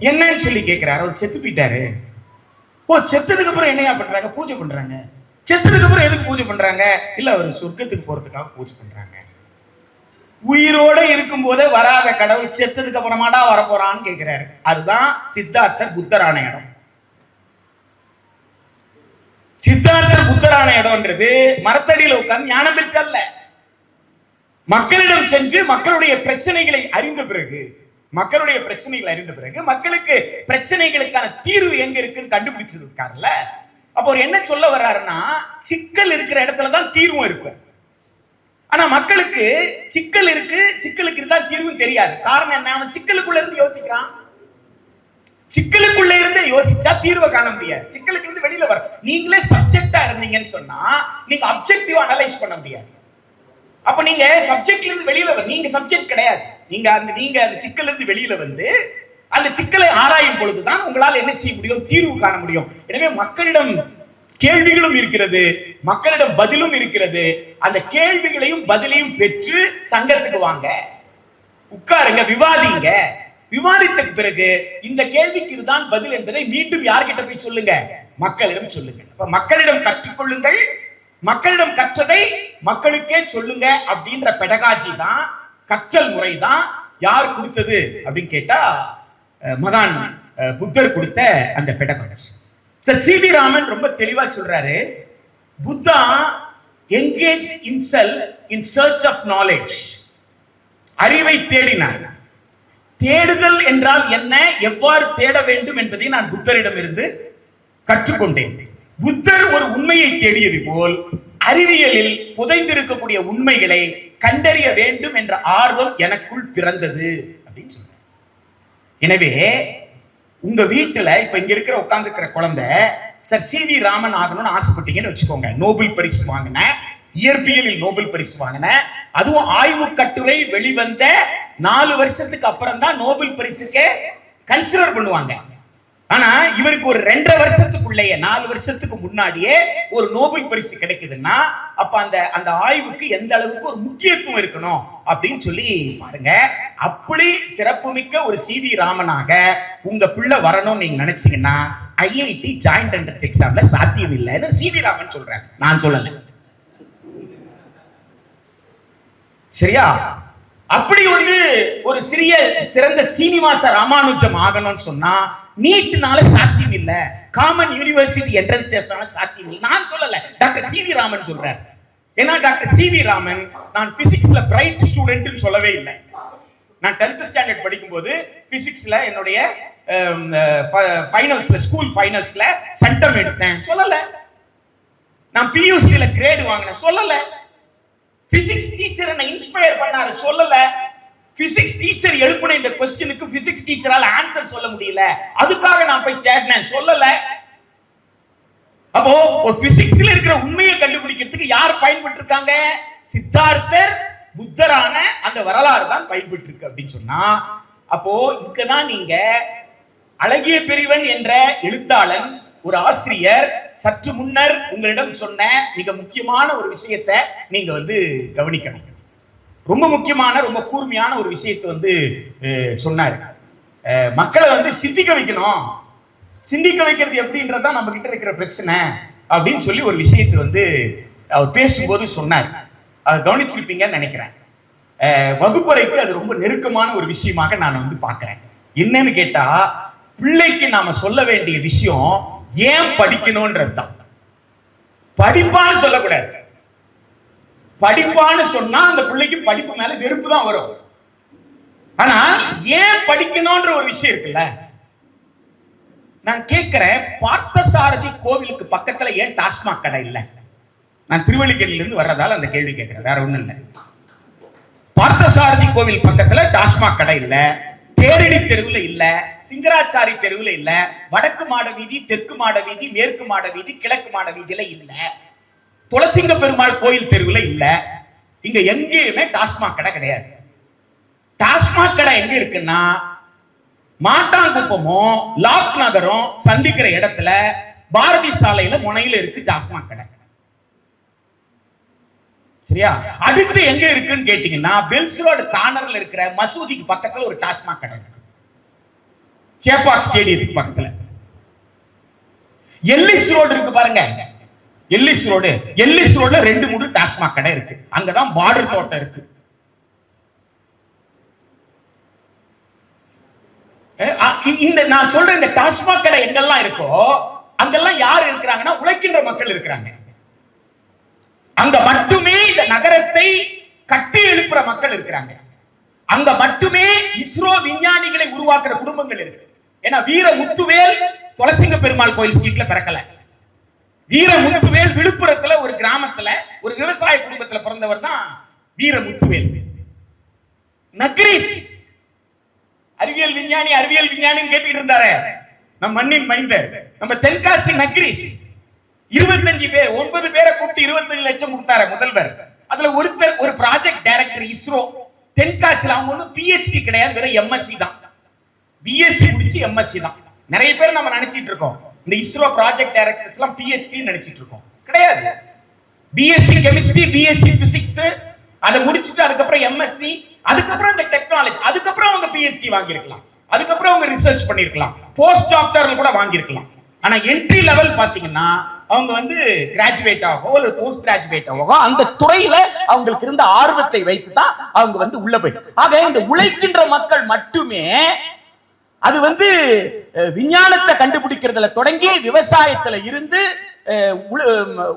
என்னன்னு சொல்லி கேட்கிறாரு. அவர் செத்து போயிட்டாரு. ஓ, செத்ததுக்கு அப்புறம் என்னையா பண்றாங்க? பூஜை பண்றாங்க. செத்ததுக்கு அப்புறம் எதுக்கு பூஜை பண்றாங்க? இல்ல அவர் சொர்க்கத்துக்கு போறதுக்காக பூஜை பண்றாங்க. உயிரோட இருக்கும் போதே வராத கடவுள் செத்ததுக்கு அப்புறமாடா வரப்போறான்னு கேட்கிறாரு. அதுதான் சித்தார்த்தர் புத்தரான இடம். சித்தார்த்தர் புத்தரான இடம்ன்றது மரத்தடியில உட்கார்ந்து ஞானம் பெற்றல்ல, மக்களிடம் சென்று மக்களுடைய பிரச்சனைகளை அறிந்த பிறகு மக்களுக்கு பிரச்சனைகளுக்கான தீர்வு எங்க இருக்குன்னு கண்டுபிடிச்சிருக்காருல்ல. அப்ப அவர் என்ன சொல்ல வர்றாருன்னா, சிக்கல் இருக்கிற இடத்துலதான் தீர்வும் இருக்கும். ஆனா மக்களுக்கு சிக்கல் இருக்கு, சிக்கலுக்கு இருந்தா தீர்வும் தெரியாது. காரணம் என்ன? அவன் சிக்கலுக்குள்ள இருந்து யோசிக்கிறான். சிக்கலுக்குள்ள இருந்து யோசிச்சா தீர்வை காண முடியாது. சிக்கலுக்கு இருந்து வெளியில வர நீங்களே சப்ஜெக்டா இருந்தீங்கன்னு சொன்னா நீங்க அப்ஜெக்டிவா அனலைஸ் பண்ண முடியாது. அப்ப நீங்க சப்ஜெக்ட்ல இருந்து வெளியில நீங்க சப்ஜெக்ட் கிடையாது. நீங்க அந்த சிக்கல்ல இருந்து வெளியில வந்து அந்த சிக்கலை ஆராயும் பொழுதுதான் உங்களால் என்ன செய்ய முடியும்? தீர்வு காண முடியும். எனவே மக்களிடம் கேள்விகளும் இருக்கிறது, மக்களிடம் பதிலும் இருக்கிறது. அந்த கேள்விகளையும் பதிலையும் பெற்று சங்கத்துக்கு வாங்க, உட்காருங்க, விவாதிங்க. விவாதித்ததுக்கு பிறகு இந்த கேள்விக்கு இதுதான் பதில் என்பதை மீண்டும் யார்கிட்ட போய் சொல்லுங்க? மக்களிடம் சொல்லுங்க. அப்ப மக்களிடம் கற்றுக்கொள்ளுங்கள், மக்களிடம் கற்றதை மக்களுக்கே சொல்லுங்க அப்படின்ற பெடகாஜி தான், கற்றல் முறை தான். யார் கொடுத்தது அப்படின்னு கேட்டா மகான் புத்தர் கொடுத்த அந்த பெடகாஜி. சி.வி. ராமன் ரொம்ப தெளிவா சொல்றாரு, Buddha engaged himself in search of knowledge. அறிவை தேடினார். தேடுதல் என்றால் என்ன, எவ்வாறு தேட வேண்டும் என்பதை நான் புத்தரிடம் இருந்து கற்றுக்கொண்டேன். புத்தர் ஒரு உண்மையை தேடியது போல் அறிவியலில் புதைந்திருக்கக்கூடிய உண்மைகளை கண்டறிய வேண்டும் என்ற ஆர்வம் எனக்குள் பிறந்தது அப்படின்னு சொல்றார். எனவே உங்க வீட்டுல இப்ப இங்க இருக்கிற உட்கார்ந்து இருக்கிற குழந்தை சார் சி.வி. ராமன் ஆகணும்னு ஆசைப்பட்டீங்கன்னு வச்சுக்கோங்க. நோபல் பரிசு வாங்கின, இயற்பியலில் நோபல் பரிசு வாங்கின, அதுவும் ஆய்வு கட்டுரை வெளிவந்த 4 வருஷத்துக்கு அப்புறம் தான் நோபல் பரிசுக்கே கன்சிடர் பண்ணுவாங்க. ஆனா இவருக்கு ஒரு 2.5 வருஷத்துக்குள்ளேயே 4 வருஷத்துக்கு முன்னாடியே ஒரு நோபல் பரிசு கிடைக்குதுன்னா அப்ப அந்த ஆய்வுக்கு எந்த அளவுக்கு ஒரு முக்கியத்துவம் இருக்கணும் அப்படின்னு சொல்லி பாருங்க. அப்படி சிறப்புமிக்க ஒரு சி.வி. ராமனாக உங்க பிள்ளை வரணும்னு நீங்க நினைச்சீங்கன்னா ஐஐடி ஜாயிண்ட் என்ட்ரன்ஸ் எக்ஸாம்ல சாத்தியம் இல்லைன்னு சி.வி. ராமன் சொல்றேன், நான் சொல்லல. சரியா? அப்படி ஒரு சிறிய சிறந்த சீனிவாச ராமானுஜம் ஆகணும்னு சொன்னா நீட்னால சாத்தியம் இல்ல, காமன் யூனிவர்சிட்டி என்ட்ரன்ஸ் டெஸ்ட்னால சாத்தியம் இல்லை. நான் சொல்லல, டாக்டர் சி.வி. ராமன் சொல்றார். ஏன்னா டாக்டர் சி.வி. ராமன் நான் பிசிக்ஸ்ல பிரைட் ஸ்டூடெண்ட்னு சொல்லவே இல்லை. நான் 10th ஸ்டாண்டர்ட் படிக்கும்போது பிசிக்ஸ்ல என்னுடைய ஃபைனல்ஸ்ல ஸ்கூல் ஃபைனல்ஸ்ல சென்டம் எடுத்தேன் சொல்லல. நான் பியூசில கிரேட் வாங்கினேன் சொல்லல. பிசிக்ஸ் டீச்சர் என்ன இன்ஸ்பயர் பண்ணாரு சொல்லல. பிசிக்ஸ் டீச்சர் எழுப்பின இந்த क्वेश्चनக்கு பிசிக்ஸ் டீச்சரால ஆன்சர் சொல்ல முடியல, அதுக்காக நான் போய் தேடினேன் சொல்லல. அப்போ ஒரு பிசிக்ஸ்ல இருக்கிற உண்மையை கண்டுபிடிக்கிறதுக்கு யார் பயன்பட்டு இருக்காங்க? சித்தார்த்தர் புத்தரான அந்த வரலாறு தான் பயன்பட்டு இருக்கு அப்படின்னு சொன்னா அப்போ இங்கதான் நீங்க அழகிய பெரியவன் என்ற எழுத்தாளன், ஒரு ஆசிரியர் சற்று முன்னர் உங்களிடம் சொன்ன மிக முக்கியமான ஒரு விஷயத்தை நீங்க கவனிக்கணும். ரொம்ப முக்கியமான ரொம்ப கூர்மையான ஒரு விஷயத்தை சொன்னாரு. மக்களை சிந்திக்க வைக்கணும். சிந்திக்க வைக்கிறது எப்படின்றதான் நம்ம கிட்ட இருக்கிற பிரச்சனை அப்படின்னு சொல்லி ஒரு விஷயத்தை அவர் பேசும்போது சொன்னார். அதை கவனிச்சிருப்பீங்கன்னு நினைக்கிறேன். வகுப்பறைக்கு அது ரொம்ப நெருக்கமான ஒரு விஷயமாக நான் பார்க்கிறேன். என்னன்னு கேட்டா, பிள்ளைக்கு நாம சொல்ல வேண்டிய விஷயம் ஏன் படிக்கணும்ன்றது தான். படிப்பான்னு சொல்லக்கூடாது. படிப்பான்னு சொன்னா அந்த பிள்ளைக்கு படிப்பு மேல வெறுப்பு தான் வரும். ஆனா ஏன் படிக்கணும்ன்ற ஒரு விஷயம் இருக்குல்ல. நான் கேட்கிறேன், பார்த்தசாரதி கோவிலுக்கு பக்கத்துல ஏன் டாஸ்மாக் கடை இல்ல? நான் திருவள்ளிக்கேணில இருந்து வர்றதால அந்த கேள்வி கேட்கிறேன், வேற ஒண்ணும் இல்ல. பார்த்தசாரதி கோவில் பக்கத்துல டாஸ்மாக் கடை இல்ல, தேரடி தெருவுல இல்ல, சிங்கராச்சாரி தெருவுல இல்ல, வடக்கு மாட வீதி, தெற்கு மாட வீதி, மேற்கு மாட வீதி, கிழக்கு மாட வீதியில இல்ல, துளசிங்க பெருமாள் கோயில் தெருவுல இல்ல. இங்க எங்கேயுமே டாஸ்மாக் கடை கிடையாது. டாஸ்மாக் கடை எங்க இருக்குன்னா மாட்டாங்குப்பமும் லாக் நகரும் சந்திக்கிற இடத்துல பாரதி சாலையில முனையில இருக்கு டாஸ்மாக் கடை. சரியா? அடுத்து எங்க இருக்குன்னு கேட்டீங்கன்னா பெல்ஸ் ரோடு கார்னர்ல இருக்கிற மசூதிக்கு பக்கத்துல ஒரு டாஸ்மாக் கடை இருக்கு, சேப்பாக் ஸ்டேடியத்துக்கு பக்கத்துல. எல்லிஸ் ரோடு இருக்கு பாருங்க, எல்லிஸ் ரோடுல 2-3 டாஸ்மாக் கடை இருக்கு. அங்கதான் பார்டர் தோட்டம் இருக்கு. இந்த நான் சொல்ற இந்த டாஸ்மாக் கடை எங்கெல்லாம் இருக்கோ அங்கெல்லாம் யார் இருக்கிறாங்கன்னா உழைக்கின்ற மக்கள் இருக்கிறாங்க. அங்க மட்டுமே இந்த நகரத்தை கட்டி எழுப்புற மக்கள் இருக்கிறாங்க. அங்க மட்டுமே இஸ்ரோ விஞ்ஞானிகளை உருவாக்குற குடும்பங்கள் இருக்கு. ஏன்னா வீரமுத்துவேல் துளசிங்க பெருமாள் கோயில் ஸ்ட்ரீட்ல பிறக்கல. வீரமுத்துவேல் விழுப்புரத்துல ஒரு கிராமத்துல ஒரு விவசாய குடும்பத்துல பிறந்தவர் தான் வீரமுத்துவேல். நக்ரீஸ் அறிவியல் விஞ்ஞானின்னு கேட்டுட்டு இருந்தாரு நம் மண்ணின் மைந்தர், நம்ம தென்காசி நக்ரீஸ். 25 பேர் 9 பேரை கூப்பிட்டு 25 லட்சம் கொடுத்தாரு முதல்வர். அதுல ஒருத்தர் ஒரு ப்ராஜெக்ட் டைரக்டர் இஸ்ரோ தென்காசில. அவங்க ஒன்னும் பிஹெச்டி கிடையாது, வெறும் எம்எஸ்சி தான். பிஎஸ்சி முடிச்சு எம்எஸ்சி தான். நிறைய பேர் நம்ம நினைச்சிட்டு இருக்கோம் இந்த இஸ்ரோ ப்ராஜெக்ட் டைரக்டர்ஸ் எல்லாம் பிஹெச்டி நினைச்சிட்டு இருக்கோம். கிடையாது. பிஎஸ்சி கெமிஸ்ட்ரி, பிஎஸ்சி பிசிக்ஸ், அதை முடிச்சுட்டு அதுக்கப்புறம் எம்எஸ்சி, அதுக்கப்புறம் இந்த டெக்னாலஜி, அதுக்கப்புறம் அவங்க பிஹெச்டி வாங்கியிருக்கலாம், அதுக்கப்புறம் அவங்க ரிசர்ச் பண்ணிருக்கலாம், போஸ்ட் டாக்டர் கூட வாங்கியிருக்கலாம். ஆனா என்ட்ரி லெவல் பாத்தீங்கன்னா அவங்க வந்து கிராஜுவேட் ஆகும் அல்லது போஸ்ட் கிராஜுவேட் ஆகும். அந்த துறையில அவங்களுக்கு இருந்த ஆர்வத்தை வைத்து தான் அவங்க வந்து உள்ள போய். ஆக இந்த உழைக்கின்ற மக்கள் மட்டுமே அது வந்து விஞ்ஞானத்தை கண்டுபிடிக்கிறதுல தொடங்கி விவசாயத்துல இருந்து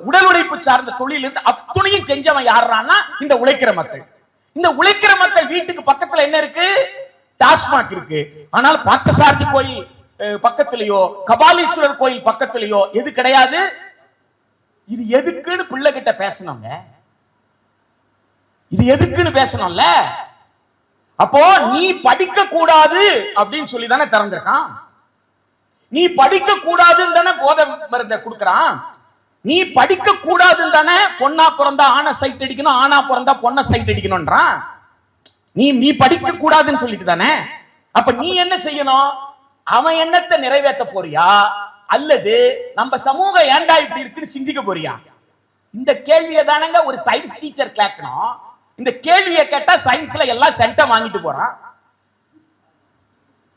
உடல் உழைப்பு சார்ந்த தொழில் இருந்து அத்துணையும் செஞ்சவன் யாருன்னா இந்த உழைக்கிற மக்கள். இந்த உழைக்கிற மக்கள் வீட்டுக்கு பக்கத்துல என்ன இருக்கு? டாஸ்மாக் இருக்கு. ஆனால் பார்த்தசாரதி கோயில் பக்கத்திலேயோ கபாலீஸ்வரர் கோயில் பக்கத்திலேயோ எது கிடையாது. இது எதுக்குன்னு பிள்ளை கிட்ட பேசணுங்க. இது எதுக்குன்னு பேசணும்ல. அப்போ நீ படிக்க கூடாது அப்படின்னு சொல்லி தானே திறந்திருக்கான். நீ படிக்க கூடாதுன்னு தானே போதை மருந்தை கொடுக்கறான். நீ படிக்க கூடாதுன்னு தானே பொண்ணா பிறந்தா ஆணை சைட் அடிக்கணும், ஆணா பிறந்தா பொண்ணை சைட் அடிக்கணும்ன்றான். நீ படிக்க கூடாதுன்னு சொல்லிட்டு தானே. அப்ப நீ என்ன செய்யணும்? அவன் எண்ணத்தை நிறைவேற்ற போறியா அல்லது நம்ம சமூகம் ஏண்டா இப்படி இருக்குன்னு சிந்திக்க போறியா? இந்த கேள்வியை தானங்க ஒரு சயின்ஸ் டீச்சர் கேட்கணும். இந்த கேள்வியை கேட்டா சயின்ஸ்ல எல்லாம் சென்டம் வாங்கிட்டு போறான்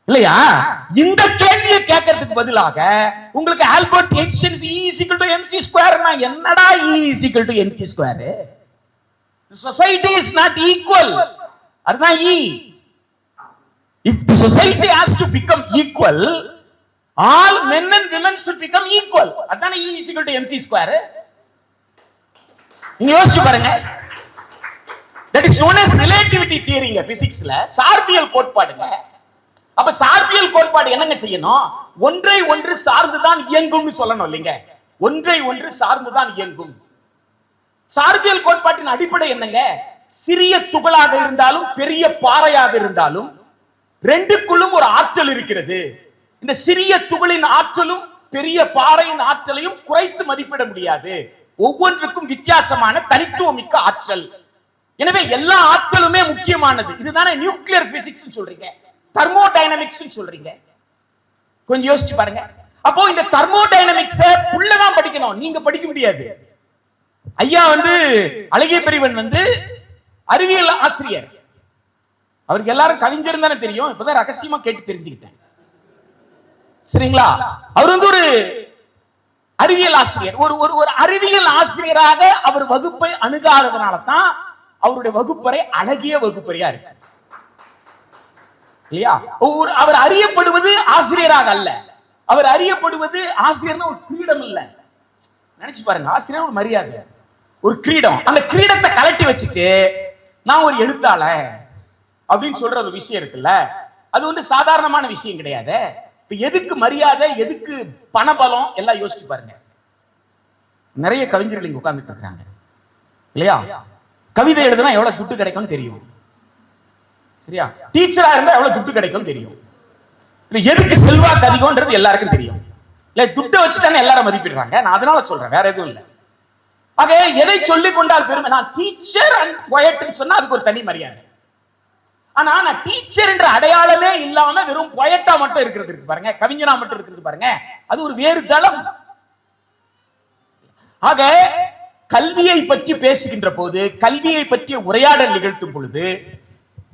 இல்லையா? இந்த கேள்வியை கேட்கறதுக்கு பதிலாக உங்களுக்கு ஆல்பர்ட் ஐன்ஸ்டைன் E = mc², என்னடா E = mc²? Society is not equal. அதுதான் E. If the society has to become equal, all men and women should become equal. அதானே E = mc². நீங்க யோசிச்சு பாருங்க. That is known as relativity theory ங்க பிசிக்ஸ்ல, சார்பியல் கோட்பாடுங்க. அப்ப சார்பியல் கோட்பாடு என்னங்க செய்யணும்? ஒன்றை ஒன்று சார்ந்துதான் இயங்கும்னு சொல்லணும் இல்லைங்க. ஒன்றை ஒன்று சார்ந்துதான் இயங்கும். சார்பியல் கோட்பாட்டின் அடிப்படை என்னங்க? சிறிய துகளாக இருந்தாலும் பெரிய பாறையாக இருந்தாலும் ரெண்டுக்குள்ளும் ஒரு ஆற்றல் இருக்கிறது. இந்த சிறிய துகளின் ஆற்றலும் பெரிய பாறையின் ஆற்றலையும் குறைத்து மதிப்பிட முடியாது. ஒவ்வொன்றுக்கும் வித்தியாசமான தனித்துவமிக்க ஆற்றல். எனவே எல்லா ஆற்றலுமே முக்கியமானது. இதுதானே நியூக்ளியர் பிசிக்ஸ் சொல்றீங்க, தெர்மோடைனமிக்ஸ் சொல்றீங்க. கொஞ்சம் யோசிச்சு பாருங்க. அப்போ இந்த தெர்மோடைனமிக்ஸ் புள்ளதான் படிக்கணும், நீங்க படிக்க முடியாது. ஐயா வந்து அழகிய பெரியவன் வந்து அறிவியல் ஆசிரியர். அவருக்கு எல்லாரும் கவிஞர் தானே தெரியும். இப்பதான் ரகசியமா கேட்டு தெரிஞ்சுக்கிட்டேன். சரிங்களா? அவர் வந்து ஒரு அறிவியல் ஆசிரியர். ஒரு அறிவியல் ஆசிரியராக அவர் வகுப்பை அணுகாததுனால தான் அவருடைய வகுப்பறை அழகிய வகுப்பறையா இருக்கு இல்லையா? அவர் அறியப்படுவது ஆசிரியராக அல்ல, அவர் அறியப்படுவது ஆசிரியர்னா ஒரு கிரீடம் இல்ல. நினைச்சு பாருங்க, ஆசிரியர் ஒரு மரியாதை, ஒரு கிரீடம். அந்த கிரீடத்தை கலட்டி வச்சுட்டு நான் ஒரு எழுத்தாளர் அப்படின்னு சொல்ற ஒரு விஷயம் இருக்குல்ல, அது வந்து சாதாரணமான விஷயம் கிடையாது. இப்ப எதுக்கு மரியாதை, எதுக்கு பணபலம் எல்லாம் யோசிச்சு பாருங்க. நிறைய கவிஞர்கள் இங்க உட்கார்ந்துட்டு இருக்காங்க இல்லையா? கவிதை எழுதுனா எவ்வளவு துட்டு கிடைக்கும் தெரியும். சரியா? டீச்சரா இருந்தா எவ்வளவு துட்டு கிடைக்கும் தெரியும். எதுக்கு செல்வாக்கு அதிகம்ன்றது எல்லாருக்கும் தெரியும். இல்ல துட்டை வச்சு தானே எல்லாரும் மதிப்பிடுறாங்க. நான் அதனால சொல்றேன், வேற எதுவும் இல்லை. ஆக எதை சொல்லிக் கொண்டால் பெருமை. நான் டீச்சர் அண்ட் பொயட்னு சொன்னா அதுக்கு ஒரு தனி மரியாதை. ஆனா நான் டீச்சர் என்ற அடையாளமே இல்லாம வெறும் பொயட்டா மட்டும் இருக்கிறது இருக்கு பாருங்க, கவிஞனா மட்டும் இருக்கிறது பாருங்க, அது ஒரு வேறு தளம். ஆக கல்வியை பற்றி பேசுகின்ற போது, கல்வியை பற்றிய உரையாடல் நிகழ்த்தும் பொழுது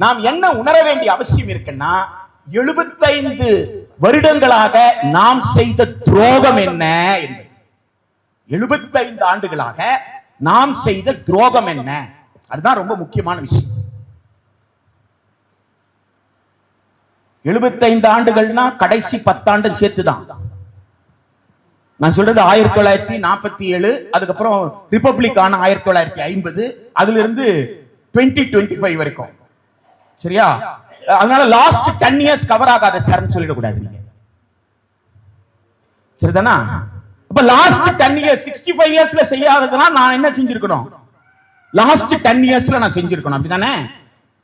நாம் என்ன உணர வேண்டிய அவசியம் இருக்குன்னா, 75 வருடங்களாக நாம் செய்த துரோகம் என்ன என்பது. 75 ஆண்டுகளாக நாம் செய்த துரோகம் என்ன, அதுதான் ரொம்ப முக்கியமான விஷயம். 75 ஆண்டுகள்னா கடைசி 10 ஆண்டு சேர்த்துதான். நான் சொல்றது 1947, அதுக்கப்புறம் ரிபப்ளிக் ஆன 1950, அதுல இருந்து 2025 வரைக்கும். சரியா? அதனால லாஸ்ட் 10 இயர்ஸ் கவர் ஆகாத சார்னு சொல்லிடக்கூடாது நீங்க. சரிதானா? அப்ப லாஸ்ட் 10 இயர்ஸ் 65 இயர்ஸ்ல செய்யாததுனா நான் என்ன செஞ்சிருக்கணும்? லாஸ்ட் 10 இயர்ஸ்ல நான் செஞ்சிருக்கணும், அப்படிதானே?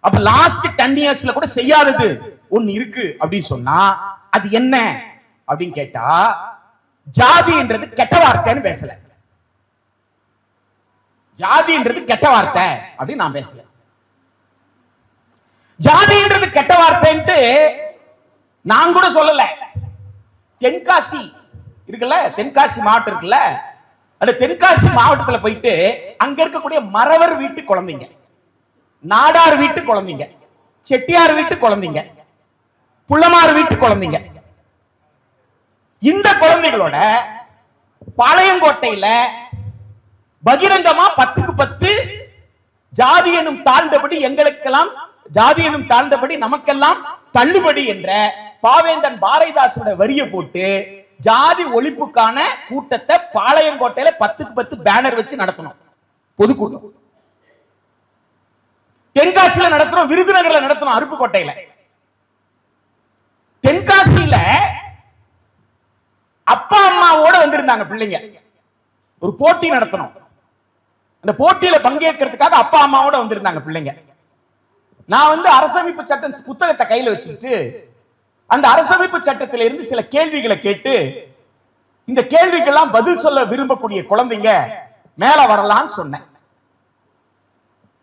அப்ப லாஸ்ட் 10 இயர்ஸ்ல கூட செய்யாதது ஒன்னு இருக்கு அப்படின்னு சொன்னா அது என்ன அப்படின்னு கேட்டா, ஜாதின்றது கெட்ட வார்த்தைன்னு பேசல. ஜாதின்றது கெட்ட வார்த்தை அப்படின்னு நான் பேசல. ஜாதின்றது கெட்ட வார்த்தைன்ட்டு நான் கூட சொல்லல. தென்காசி இருக்குல்ல, தென்காசி மாவட்டம் இருக்குல்ல, அந்த தென்காசி மாவட்டத்துல போயிட்டு அங்க இருக்கக்கூடிய மறவர் வீட்டு குழந்தைங்க, நாடார் வீட்டு குழந்தைங்க, செட்டியார் வீட்டு குழந்தைங்க, புள்ளமார் வீட்டு குழந்தைங்க, இந்த குழந்தைகளோட பாளையங்கோட்டையில பகிரங்கமா 10க்கு 10 ஜாதி எனும் தாழ்ந்தபடி எங்களுக்கெல்லாம், ஜாதி எனும் தாழ்ந்தபடி நமக்கெல்லாம் தள்ளுபடி என்ற பாவேந்தன் பாரதிதாசனோட வரிய போட்டு ஜாதி ஒழிப்புக்கான கூட்டத்தை பாளையங்கோட்டையில 10க்கு 10 பேனர் வச்சு நடத்தணும். பொதுக்கூட்டம் தென்காசியில நடத்துறோம், விருதுநகர்ல நடத்தணும், அருப்புக்கோட்டையில. தென்காசியில அப்பா அம்மாவோட வந்திருந்தாங்க பிள்ளைங்க. ஒரு போட்டி நடத்தணும், அந்த போட்டியில பங்கேற்கிறதுக்காக அப்பா அம்மாவோட வந்திருந்தாங்க பிள்ளைங்க. நான் அரசமைப்பு சட்டம் புத்தகத்தை கையில வச்சுட்டு அந்த அரசமைப்பு சட்டத்தில இருந்து சில கேள்விகளை கேட்டு, இந்த கேள்விக்கெல்லாம் பதில் சொல்ல விரும்பக்கூடிய குழந்தைங்க மேல வரலாம்னு சொன்னேன்.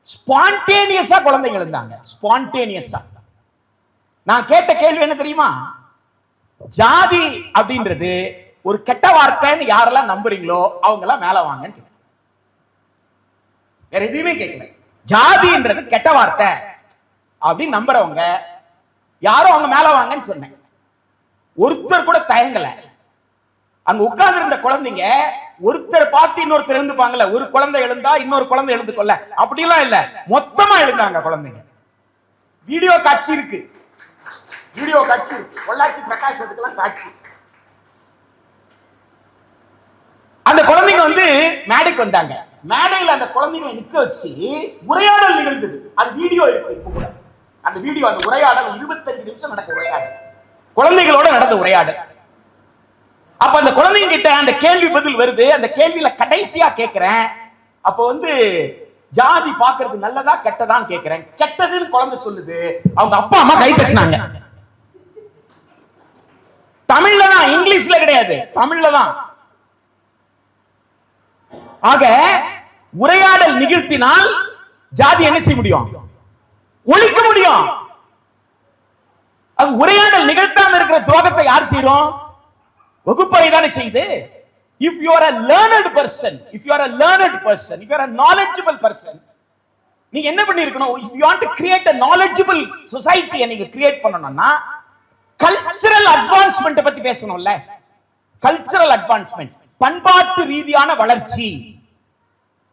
ஸ்பான்டேனியஸா குழந்தைங்க இருந்தாங்க. ஸ்பான்டேனியஸா நான் கேட்ட கேள்வி என்ன தெரியுமா? ஜாதி அப்படின்றது ஒரு கெட்ட வார்த்தைன்னு யாரெல்லாம் நம்புறீங்களோ அவங்க எல்லாம் மேல வாங்கன்னு. வேற எதுவுமே கேட்கல. ஜாதின்றது கெட்ட வார்த்தை அப்படின்னு நம்புறவங்க யாரும் அவங்க மேல வாங்கன்னு சொன்னேன். ஒருத்தர் கூட தயங்கல. அங்க உட்கார்ந்து இருந்த குழந்தைங்க ஒருத்தர் பார்த்து இன்னொருத்தர் எழுந்துப்பாங்கல்ல, ஒரு குழந்தை எழுந்தா இன்னொரு குழந்தை எழுந்து கொள்ள, அப்படிலாம் இல்ல, மொத்தமா எழுந்தாங்க குழந்தைங்க. வீடியோ காட்சி இருக்கு, வீடியோ காட்சி இருக்கு. பொள்ளாச்சி பிரகாஷ் அதுக்கெல்லாம் சாட்சி. அந்த குழந்தைங்க மேடைக்கு வந்தாங்க. மேடையில் அந்த குழந்தைங்களை நிக்க வச்சு உரையாடல் நிகழ்ந்தது. அது வீடியோ இருக்கு இப்ப கூட. அந்த வீடியோ, அந்த உரையாடல் 25 நிமிஷம் நடந்த உரையாடல், குழந்தைகளோட நடந்த உரையாடல். அப்ப அந்த குழந்தைங்க கிட்ட அந்த கேள்வி பதில் வருது. அந்த கேள்வியில கடைசியா கேட்கிறேன், அப்ப ஜாதி பாக்குறது நல்லதா கெட்டதான்னு கேட்கிறேன். கெட்டதுன்னு குழந்தை சொல்லுது. அவங்க அப்பா அம்மா கை தட்டினாங்க. தமிழ்ல தான், இங்கிலீஷ்ல கிடையாது, தமிழ்ல தான். ஆக உரையாடல் நிகழ்த்தினால் ஜாதி என்ன செய்ய முடியும்? ஒழிக்க முடியும். அது உரையாடல் நிகழ்த்தாம இருக்கிற துரோகத்தை யார் செய்றோம்? வகுப்பறை தானே செய்து. If you are a learned person, if you are a learned person, if you are a knowledgeable person, நீங்க என்ன பண்ணி இருக்கணும்? If you want to create a knowledgeable society, நீங்க கிரியேட் பண்ணணும்னா கல்ச்சரல் அட்வான்ஸ்மெண்ட் பத்தி பேசணும்ல. கல்ச்சரல் அட்வான்ஸ்மெண்ட், பண்பாட்டு ரீதியான வளர்ச்சி.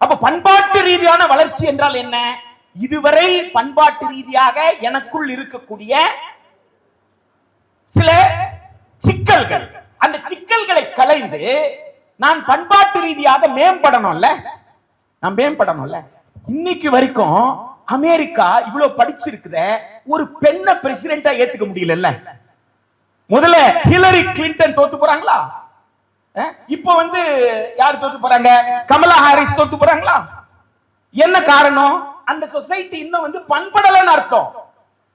அப்ப பண்பாட்டு ரீதியான வளர்ச்சி என்றால் என்ன? இதுவரை பண்பாட்டு ரீதியாக எனக்குள் இருக்கக்கூடிய சில சிக்கல்கள், அந்த சிக்கல்களை களைந்து நான் பண்பாட்டு ரீதியாக மேம்படணும்ல. நான் மேம்படணும்ல. இன்னைக்கு வரைக்கும் அமெரிக்கா இவ்வளவு படிச்சிருக்குத ஒரு பெண்ணை பிரசிடென்டா ஏத்துக்க முடியல. முதல்ல ஹிலரி கிளின்டன் தோத்து போறாங்களா? இப்போ யார் தோத்து போறாங்க? கமலா ஹாரிஸ் தோத்து போறாங்களா? என்ன காரணம்? அந்த சொசைட்டி இன்னும் பண்படலன்னு அர்த்தம்.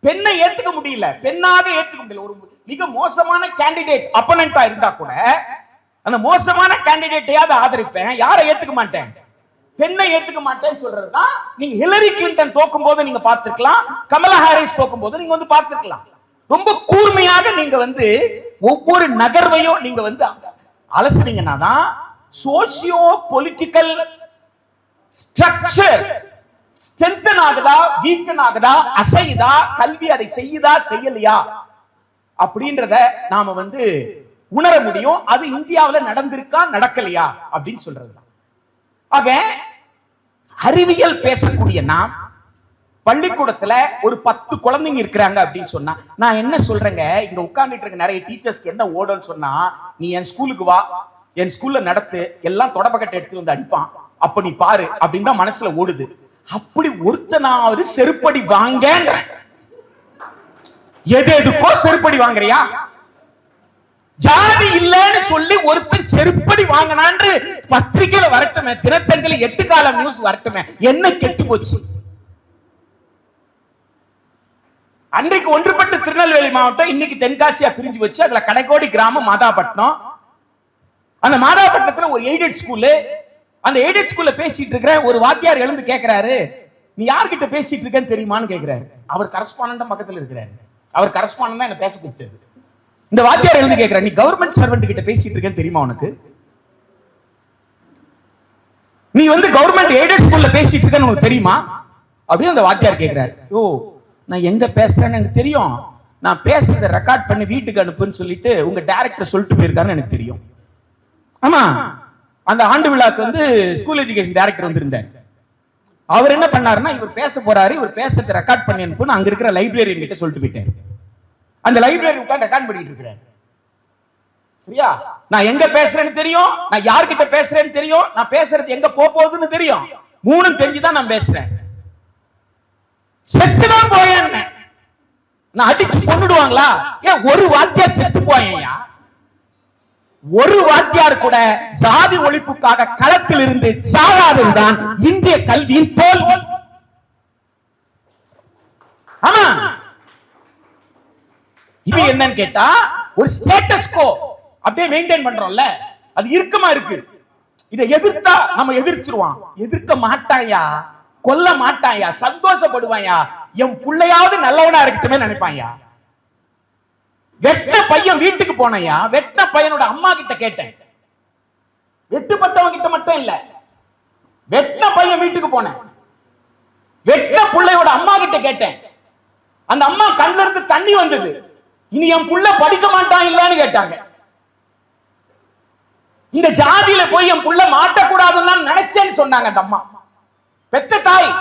பெண்ணை ஏத்துக்க முடியல, பெண்ணாக ஏத்துக்க முடியல. ஒரு மிக மோசமான கேண்டிடேட் அப்பனண்டா இருந்தா கூட அந்த மோசமான கேண்டிடேட்டையாவது ஆதரிப்பேன், யாரை ஏத்துக்க மாட்டேன்? பெண்ணை ஏத்துக்க மாட்டேன்னு சொல்றதுதான். நீங்க ஹிலரி கிளின்டன் தோக்கும் போது நீங்க பார்த்திருக்கலாம், கமலா ஹாரிஸ் தோக்கும் போது நீங்க வந்து பார்த்திருக்கலாம். ரொம்ப கூர்மையாக நீங்க வந்து ஒவ்வொரு நகர்வையும் நீங்க வந்து அலசுனீங்கன்னா தான் சோசியோ பொலிட்டிக்கல் ஸ்ட்ரக்சர் ஸ்ட்ரென்தன் ஆகுதா, வீக்கன் ஆகுதா, அசையுதா, கல்வி அதை செய்யுதா செய்யலையா அப்படின்றத நாம வந்து உணர முடியும். அது இந்தியாவில் நடந்திருக்கா நடக்கலையா அப்படின்னு சொல்றதுதான். ஆக அறிவியல் பேசக்கூடிய நாம் பள்ளிக்கூடத்துல ஒரு 10 குழந்தைங்க இருக்கிறாங்க அப்படின்னு சொன்னா நான் என்ன சொல்றேங்க, இங்க உட்கார்ந்துட்டு இருக்க நிறைய டீச்சர்ஸ்க்கு என்ன ஓடுன்னு சொன்னா, நீ என் ஸ்கூலுக்கு வா, என் ஸ்கூல்ல நடத்து, எல்லாம் தொடப்பக்கட்டை எடுத்துட்டு வந்து அடிப்பான், அப்ப நீ பாரு அப்படின்னு தான் மனசுல ஓடுது. அப்படி ஒருத்தனாவது செருப்படி வாங்க, எது எதுக்கோ செருப்படி வாங்குறியா? ஜாதி இல்லைன்னு சொல்லி ஒருத்தன் செருப்படி வாங்கினான்னு பத்திரிகையில வரட்டுமே, தினத்தந்தில 8 கால நியூஸ் வரட்டுமே, என்ன கெட்டு போச்சு? அன்றைக்கு ஒன்றுபட்ட திருநெல்வேலி மாவட்டம் இன்னைக்கு தென்காசியா பிரிஞ்சு வச்சு, அதுல கடைக்கோடி கிராமம் மாதாப்பட்டினம். அந்த மாதாப்பட்டினத்துல ஒரு எய்டட் ஸ்கூலு. அந்த எய்டட் ஸ்கூல்ல பேசிட்டு இருக்கிற ஒரு வாத்தியார் எழுந்து கேட்கிறாரு, நீ யார்கிட்ட பேசிட்டு இருக்கேன்னு தெரியுமான்னு கேட்கிறாரு. அவர் கரஸ்பாண்டன்ட் பக்கத்துல இருக்கிறாரு. அவர் கரஸ்பாண்டன்ட் தான் என்ன பேச கூப்பிட்டது. இந்த வாத்தியார் எழுந்து கேட்கிறார், நீ கவர்மெண்ட் சர்வெண்ட் கிட்ட பேசிட்டு இருக்கேன்னு தெரியுமா உனக்கு? நீ வந்து கவர்மெண்ட் எய்டட் ஸ்கூல்ல பேசிட்டு இருக்கேன்னு உனக்கு தெரியுமா அப்படின்னு அந்த வாத்தியார் கேட்கிறாரு. ஓ, நான் எங்க பேசுறேன்னு எனக்கு தெரியும், நான் பேசுறதை ரெக்கார்ட் பண்ணி வீட்டுக்கு அனுப்புன்னு சொல்லிட்டு உங்க டைரக்டர் சொல்லிட்டு போயிருக்காருன்னு எனக்கு தெரியும். ஆமா, அந்த ஆண்டு விழாக்கு வந்து ஸ்கூல் எஜுகேஷன் டைரக்டர் வந்திருந்தார். அவர் என்ன பண்ணாருன்னா, இவர் பேச போறாரு, இவர் பேசுறதை ரெக்கார்ட் பண்ணி அனுப்புன்னு அங்க இருக்கிற லைப்ரரியன் கிட்ட சொல்லிட்டு போயிட்டாரு. அந்த லைப்ரரி உட்கார்ந்து ரெக்கார்ட் பண்ணிட்டு இருக்கிறார். சரியா? நான் எங்க பேசுறேன்னு தெரியும், நான் யார்கிட்ட பேசுறேன்னு தெரியும், நான் பேசுறது எங்க போகுதுன்னு தெரியும். மூணும் தெரிஞ்சுதான் நான் பேசுறேன். செத்துதான் போயேன், நான் அடிச்சு கொண்டுடுவாங்களா? ஏன் ஒரு வாத்தியார் செத்து போயா? ஒரு வாத்தியார் கூட சாதி ஒழிப்புக்காக களத்தில் இருந்து சாகாததுதான் இந்திய கல்வியின் தோல்வி. ஆமா, இது என்னன்னு கேட்டா ஒரு ஸ்டேட்டஸ் கோ அப்படியே மெயின்டைன் பண்றோம்ல, அது இறுக்கமா இருக்கு. இதை எதிர்த்தா நம்ம எதிர்ச்சிருவான், எதிர்க்க மாட்டாயா, கொல்ல மாட்டாயா, சந்தோஷப்படுவாயா, என் பிள்ளையாவது நல்லவனா இருக்கட்டுமே நினைப்பாயா. வெட்ட பையன் வீட்டுக்கு போனையா, வெட்ட பையனோட அம்மா கிட்ட கேட்டேன், வெட்டுப்பட்டவன் கிட்ட மட்டும் இல்ல, வெட்ட பையன் வீட்டுக்கு போனேன், வெட்ட பிள்ளையோட அம்மா கிட்ட கேட்டேன். அந்த அம்மா கண்ணுல இருந்து தண்ணி வந்தது. இனி என் புள்ள படிக்க மாட்டான் இல்லன்னு கேட்டாங்க. இந்த ஜாதியில போய் என் புள்ள மாட்டக்கூடாதுன்னு நினைச்சேன்னு சொன்னாங்க அந்த அம்மா, பெத்த தாய்.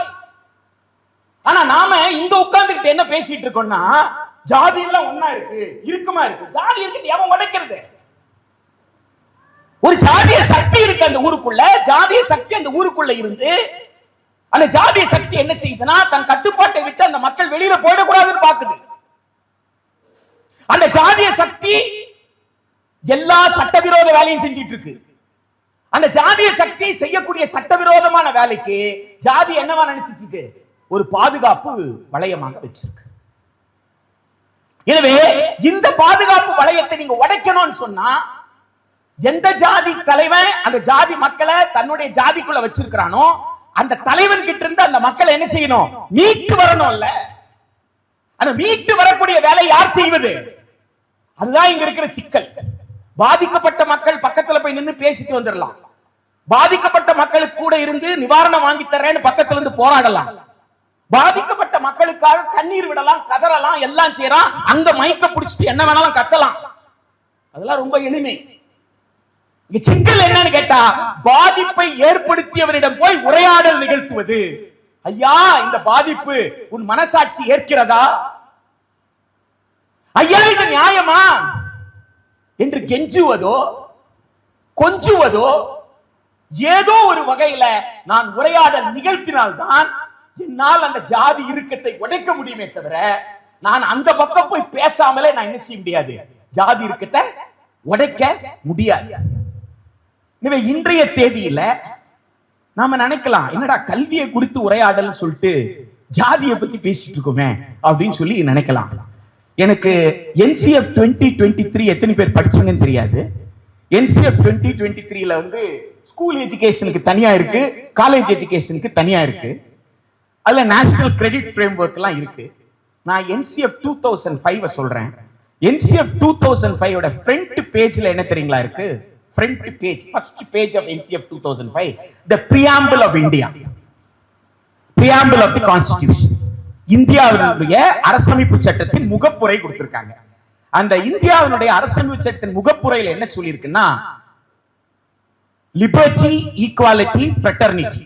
ஆனா நாம இங்க உட்கார்ந்துகிட்டு என்ன பேசிட்டு இருக்கோம்னா, ஜாதி எல்லாம் ஒன்னா இருக்கு, இறுக்கமா இருக்கு. ஜாதி இருக்கு எவன் உடைக்கிறது? ஒரு ஜாதிய சக்தி இருக்கு அந்த ஊருக்குள்ள. ஜாதிய சக்தி அந்த ஊருக்குள்ள இருந்து அந்த ஜாதிய சக்தி என்ன செய்யுதுன்னா, தன் கட்டுப்பாட்டை விட்டு அந்த மக்கள் வெளியில போயிடக்கூடாதுன்னு பாக்குது. அந்த ஜாதிய சக்தி எல்லா சட்டவிரோத வேலையும் செஞ்சிட்டு இருக்கு. அந்த ஜாதிய சக்தி செய்யக்கூடிய சட்டவிரோதமான வேலைக்கு ஜாதி என்னவா நினைச்சிட்டு இருக்கு? ஒரு பாதுகாப்பு வளையமாக வச்சிருக்கு. எனவே இந்த பாதுகாப்பு வளையத்தை நீங்க உடைக்கணும்னு சொன்னா, எந்த ஜாதி தலைவன் அந்த ஜாதி மக்களை தன்னுடைய ஜாதிக்குள்ள வச்சிருக்கிறானோ அந்த தலைவன் கிட்ட இருந்து அந்த மக்களை என்ன செய்யணும்? மீட்டு வரணும்ல. அந்த மீட்டு வரக்கூடிய வேலை யார் செய்வது? அதுதான் இங்க இருக்கிற சிக்கல். பாதிக்கப்பட்ட மக்கள் பக்கத்துல போய் நின்று பேசிட்டு வந்துடலாம், பாதிக்கப்பட்ட மக்களுக்கு கூட இருந்து நிவாரணம் வாங்கி தரேன்னு பக்கத்துல இருந்து போராடலாம், பாதிக்கப்பட்ட மக்களுக்காக கண்ணீர் விடலாம், கதறலாம், எல்லாம் செய்யலாம், அங்க மைக்க பிடிச்சிட்டு என்ன வேணாலும் கத்தலாம். அதெல்லாம் ரொம்ப எளிமை. சிக்கல் என்னன்னு கேட்டா, பாதிப்பை ஏற்படுத்தியவரிடம் போய் உரையாடல் நிகழ்த்துவது. ஐயா, இந்த பாதிப்பு உன் மனசாட்சி ஏற்கிறதா? ஐயா, இது நியாயமா என்று கெஞ்சுவதோ கொஞ்சுவதோ ஏதோ ஒரு வகையில நான் உரையாடல் நிகழ்த்தினால்தான் என்னால் அந்த ஜாதி இறுக்கத்தை உடைக்க முடியுமே தவிர, நான் அந்த பக்கம் போய் பேசாமலே நான் என்ன செய்ய முடியாது, ஜாதி இறுக்கத்தை உடைக்க முடியாது. எனவே இன்றைய தேதியில நாம நினைக்கலாம், என்னடா கல்வியை குறித்து உரையாடல் சொல்லிட்டு ஜாதியை பத்தி பேசிட்டு இருக்கோமே அப்படின்னு சொல்லி நினைக்கலாம். எனக்கு NCF 2023 எத்தனை பேர் படிச்சீங்கன்னு தெரியாது. NCF 2023ல வந்து ஸ்கூல் எஜுகேஷனுக்கு தனியா இருக்கு, காலேஜ் எஜுகேஷனுக்கு தனியா இருக்கு. அதுல நேஷனல் கிரெடிட் ஃப்ரேம்வொர்க் எல்லாம் இருக்கு. நான் NCF 2005 சொல்றேன். NCF 2005 ஓட ஃப்ரண்ட் பேஜ்ல என்ன தெரியுங்களா இருக்கு? Front page, first page of NCF 2005, the preamble of India, preamble of the constitution, இந்தியாவினுடைய அரசமைப்பு சட்டத்தின் முகப்புரை கொடுத்திருக்காங்க. அந்த இந்தியாவினுடைய அரசமைப்பு சட்டத்தின் முகப்புரையில் என்ன சொல்லி இருக்குன்னா, லிபர்ட்டி, ஈக்குவாலிட்டி, ஃப்ரெட்டர்னிட்டி,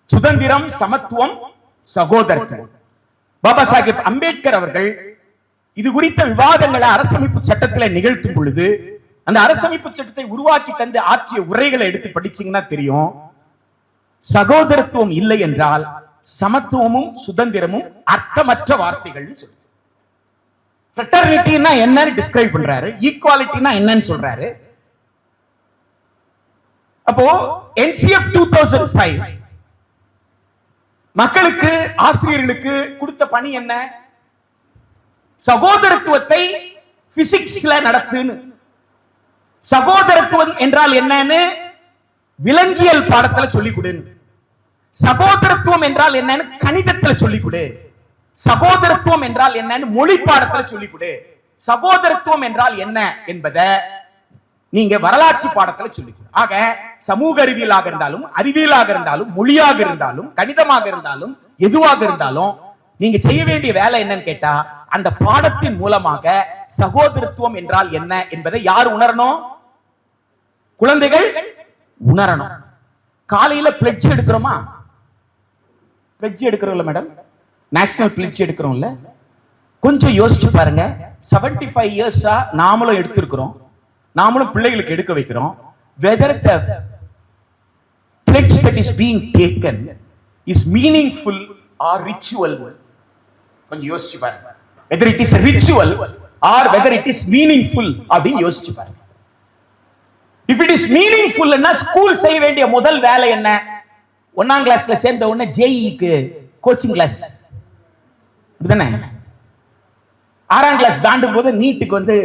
சுதந்திரம், சமத்துவம், சகோதரத்துவம். பாபா சாஹேப் அம்பேத்கர் அவர்கள் இது குறித்த விவாதங்களை அரசமைப்பு சட்டத்தில் நிகழ்த்தும் பொழுது அந்த அரசமைப்பு சட்டத்தை உருவாக்கி தந்து ஆற்றிய உரைகளை எடுத்து படிச்சீங்கன்னா தெரியும், சகோதரத்துவம் இல்லை என்றால் சமத்துவமும் சுதந்திரமும் அர்த்தமற்ற வார்த்தைகள் சொல்லு. ஃப்ரெட்டர்னிட்டினா என்னன்னு டிஸ்கிரைப் பண்றாரு, ஈக்குவாலிட்டினா என்னன்னு சொல்றாரு. அப்போ NCF 2005 மக்களுக்கு, ஆசிரியர்களுக்கு கொடுத்த பணி என்ன? சகோதரத்துவத்தை பிசிக்ஸ்ல நடத்துன்னு. சகோதரத்துவம் என்றால் என்னன்னு விலங்கியல் பாடத்துல சொல்லிக் கொடு. சகோதரத்துவம் என்றால் என்னன்னு கணிதத்துல சொல்லிக் கொடு. சகோதரத்துவம் என்றால் என்னன்னு மொழி பாடத்துல சொல்லிக் கொடு. சகோதரத்துவம் என்றால் என்ன என்பதை நீங்க வரலாற்று பாடத்துல சொல்லிக் கொடு. ஆக சமூக அறிவியலாக இருந்தாலும், அறிவியலாக இருந்தாலும், மொழியாக இருந்தாலும், கணிதமாக இருந்தாலும், எதுவாக இருந்தாலும் நீங்க செய்ய வேண்டிய வேலை என்னன்னு கேட்டா, அந்த பாடத்தின் மூலமாக சகோதரத்துவம் என்றால் என்ன என்பதை யார் உணரணும்? குழந்தைகள் உணரணும். காலையில பிளட்ஜ் எடுக்கிறோமா? பிளட்ஜ் எடுக்கிறோம்ல மேடம், நேஷனல் பிளட்ஜ் எடுக்கிறோம்ல. கொஞ்சம் யோசிச்சு பாருங்க. 75 இயர்ஸா நாமளும் எடுத்திருக்கிறோம், நாமளும் பிள்ளைகளுக்கு எடுக்க வைக்கிறோம். whether the pledge that is being taken is meaningful or ritual. கொஞ்சம் யோசிச்சு பாருங்க. whether it is a ritual or whether it is meaningful அப்படின்னு யோசிச்சு பாருங்க. if it is meaningful ன்னா ஸ்கூல் செய்ய வேண்டிய முதல் வேலை என்ன? 1ஆம் கிளாஸ்ல சேர்ந்த உடனே JEE-க்கு கோச்சிங் கிளாஸ் அப்படிதானே? 6ஆம் கிளாஸ் தாண்டும் போது நீட்டுக்கு வந்து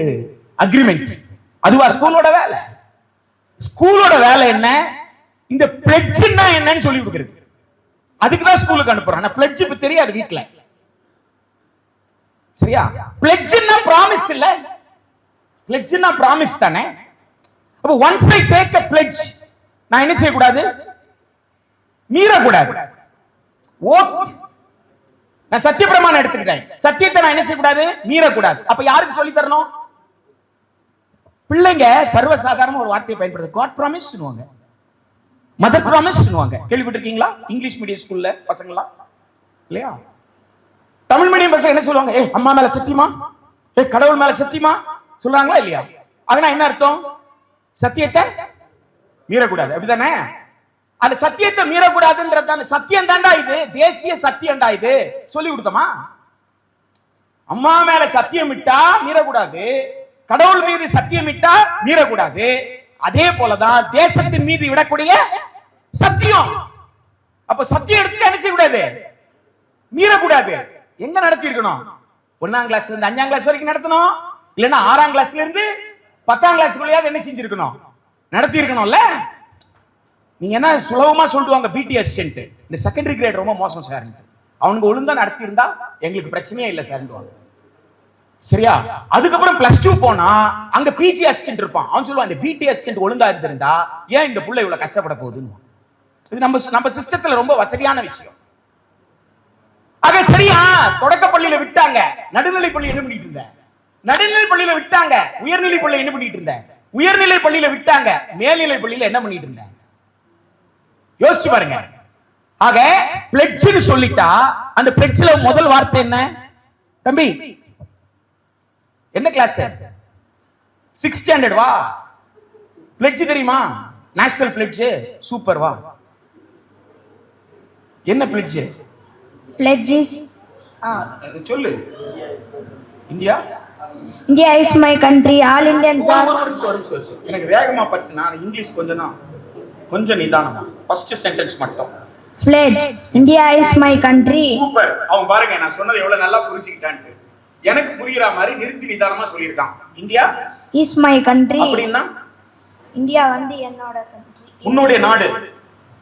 அக்ரிமெண்ட். அதுவா ஸ்கூலோட வேலை? ஸ்கூலோட வேலை என்ன? இந்த பிளட்ஜ்னா என்னன்னு சொல்லி கொடுக்கிறது. அதுக்கு தான் ஸ்கூலுக்கு அனுப்புறோம். ஆனா பிளட்ஜ் இப்ப தெரியாது வீட்ல. சரியா? பிளட்ஜ்னா பிராமிஸ் இல்ல? பிளட்ஜ்னா பிராமிஸ் தானே? அப்ப once I take a pledge, நான் என்ன செய்ய கூடாது? மீற கூடாது. ஓத், நான் சத்தியப்பிரமாணம் எடுத்துக்கிட்டேன், சத்தியத்தை நான் என்ன செய்ய கூடாது? மீற கூடாது. அப்ப யாருக்கு சொல்லி தரணும்? பிள்ளைங்க சர்வசாதாரண ஒரு வார்த்தையை பயன்படுத்து, காட் ப்ராமிஸ் சொல்லுவாங்க, மதர் ப்ராமிஸ் சொல்லுவாங்க. கேள்விப்பட்டிருக்கீங்களா? இங்கிலீஷ் மீடியம் ஸ்கூல்ல பசங்கலாம் இல்லையா? தமிழ் மீடியம் பசங்க என்ன சொல்லுவாங்க? ஏ அம்மா மேல சத்தியமா, ஏ கடவுள் மேல சத்தியமா சொல்றாங்களா இல்லையா? அதனா என்ன அர்த்தம்? சத்தியத்தை மீறக்கூடாது, அப்படிதானே? அந்த சத்தியத்தை மீறக்கூடாதுன்றது சத்தியம் தாண்டா இது, தேசிய சத்தியம்டா இது. சொல்லி கொடுத்தோமா? அம்மா மேல சத்தியம் விட்டா மீறக்கூடாது, கடவுள் மீது சத்தியம் விட்டா மீறக்கூடாது. அதே போலதான் தேசத்தின் மீது விடக்கூடிய சத்தியம். அப்ப சத்தியம் எடுத்துட்டு என்ன செய்யக்கூடாது? மீறக்கூடாது. எங்க நடத்தி இருக்கணும்? 1ஆம் கிளாஸ்ல இருந்து 5ஆம் கிளாஸ் வரைக்கும் நடத்தணும், இல்லன்னா 6ஆம் கிளாஸ்ல இருந்து 10ஆம் கிளாஸ்க்குள்ளேயாவது என்ன செஞ்சிருக்கணும்? நடத்தி இருக்கணும்ல. நீங்க என்ன சுலபமா சொல்லுவாங்க, பிடி அசிஸ்டன்ட் இந்த செகண்டரி கிரேட் ரொம்ப மோசம் சார், அவங்க ஒழுங்கா நடத்தி இருந்தா எங்களுக்கு பிரச்சனையே இல்லை சார். சரியா? அதுக்கப்புறம் +2 போனா அங்க பிஜி அசிஸ்டன்ட் இருப்பான், அவன் சொல்லுவான் இந்த பிடி அசிஸ்டன்ட் ஒழுங்கா இருந்திருந்தா ஏன் இந்த புள்ள இவ்வளவு கஷ்டப்பட போகுதுன்னு. இது நம்ம சிஸ்டத்துல ரொம்ப வசதியான விஷயம். ஆக சரியா, தொடக்க பள்ளியில விட்டாங்க, நடுநிலை பள்ளி என்ன பண்ணிட்டு இருந்த? நடுநிலை பள்ளியில விட்டாங்க, உயர்நிலை பள்ளி என்ன பண்ணிட்டு இருந்த? உயர்நிலை பள்ளியில விட்டாங்க, மேல்நிலை பள்ளியில என்ன பண்ணிட்டு இருந்த? யோசிச்சு பாருங்க. ஆக பிளட்ஜ்னு சொல்லிட்டா அந்த பிளட்ஜ்ல முதல் வார்த்தை என்ன? தம்பி என்ன கிளாஸ்? 6th ஸ்டாண்டர்ட் வா. பிளட்ஜ் தெரியுமா? National fledged. சூப்பர், வா. என்ன பிளட்ஜ்? Pledge is சொல்லு. India, India is my country. All Indians are. எனக்கு வேகமா பச்சு, நான் இங்கிலீஷ் கொஞ்சம் நிதானமா. ஃபர்ஸ்ட் சென்டென்ஸ் மட்டும். Pledge. India is my country. Super. அவன் பாருங்க நான் சொன்னது எவ்வளவு நல்லா புரிஞ்சுக்கிட்டான்ட்டு. எனக்கு புரியுற மாதிரி நிறுத்தி நிதானமா சொல்லியிருக்கான். India is my country. அப்படின்னா இந்தியா வந்து என்னோட country. உன்னுடைய நாடு,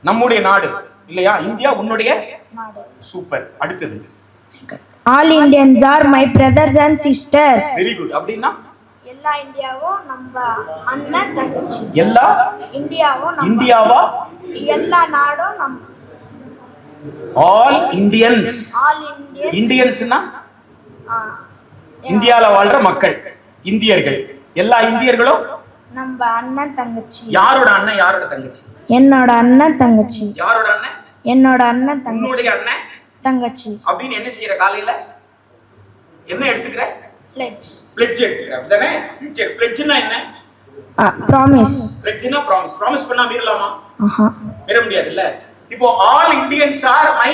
நம்முடைய நாடு இல்லையா? இந்தியா உன்னுடைய நாடு. சூப்பர். அடுத்தது All Indians are my brothers and sisters. Very good. அப்படின்னா எல்லா இந்தியாவும் நம்ம அண்ணன் தங்கச்சி. எல்லா இந்தியாவும் இந்தியாவா? எல்லா நாடும் நம்ம. All Indians. All Indians. இந்தியன்ஸ்னா ஆ, இந்தியால வாழ்ற மக்கள், இந்தியர்கள். எல்லா இந்தியர்களும் நம்ம அண்ணன் தங்கச்சி. யாரோட அண்ணன் யாரோட தங்கச்சி? என்னோட அண்ணன் தங்கச்சி. யாரோட அண்ணன்? என்னோட அண்ணன் தங்கச்சி. உன்னுடைய அண்ணன் தங்கச்சி. அப்படின்னு என்ன செய்யற? காலையில என்ன எடுத்துக்கிற? Pledge. பிளட்ஜ் எடுத்துக்கிற. அப்படிதானே? சரி, பிளட்ஜ்னா என்ன? Promise. பிளட்ஜ்னா ப்ராமிஸ். ப்ராமிஸ் பண்ணா மீறலாமா? ஆஹா. மீற முடியாது இல்ல. இப்போ all Indians are my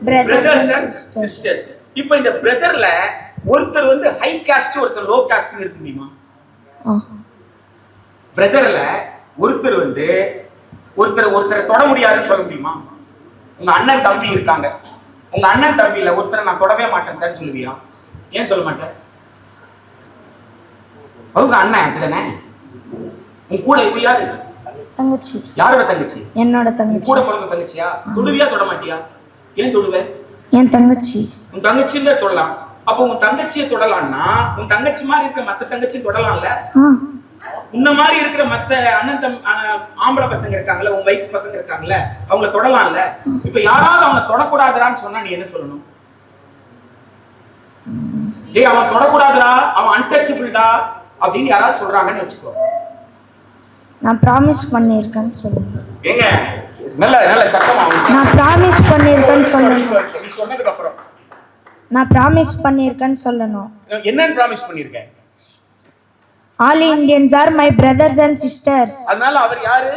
brothers and sisters. இப்போ இந்த பிரதர்ல ஒருத்தர் வந்து ஹை காஸ்ட், ஒருத்தர் லோ காஸ்ட் இருக்க முடியுமா? பிரதர்ல ஒருத்தர் வந்து ஒருத்தரை தொட முடியாதுன்னு சொல்ல முடியுமா? உங்க அண்ணன் தம்பி இருக்காங்க, உங்க அண்ணன் தம்பியில ஒருத்தரை நான் தொடவே மாட்டேன் சார் சொல்லுவியா? ஏன் சொல்ல மாட்டேன்? அவங்க அண்ணன் அப்படிதானே? உன் கூட இது யாரு? தங்கச்சி. யாரோட தங்கச்சி? என்னோட தங்கச்சி. கூட பிறந்த தங்கச்சியா? தொடுவியா தொட மாட்டியா? ஏன் தொடுவே? என் தங்கச்சி. உன் தங்கச்சின்னு தொடலாம். அப்போ உன் தங்கச்சியை தொடலாம்னா உன் தங்கச்சி மாதிரி இருக்க மத்த தங்கச்சியும் தொடலாம்ல? உன்ன மாதிரி இருக்கிற மத்த அண்ணன் ஆம்பளை பசங்க இருக்காங்கல்ல, உன் வயசு பசங்க இருக்காங்கல்ல, அவங்கள தொடலாம்ல? இப்ப யாராவது அவனை தொடக்கூடாதுடான்னு சொன்னா நீ என்ன சொல்லணும்? டேய் அவன் தொடக்கூடாதுடா, அவன் அன்டச்சபிள்டா அப்படின்னு யாராவது சொல்றாங்கன்னு வச்சுக்கோ. நான் ப்ராமிஸ் பண்ணிருக்கேன்னு சொல்லுங்க. ஏங்க நல்ல நல்ல சத்தமா நான் ப்ராமிஸ் பண்ணிருக்கேன்னு சொல்லணும். நீ சொன்னதுக்கு அப்புறம் நான் ப்ராமிஸ் பண்ணிருக்கேன்னு சொல்லணும். என்னன்னு ப்ராமிஸ் பண்ணிருக்க? All Indians are my brothers and sisters. அதனால அவர் யாரு?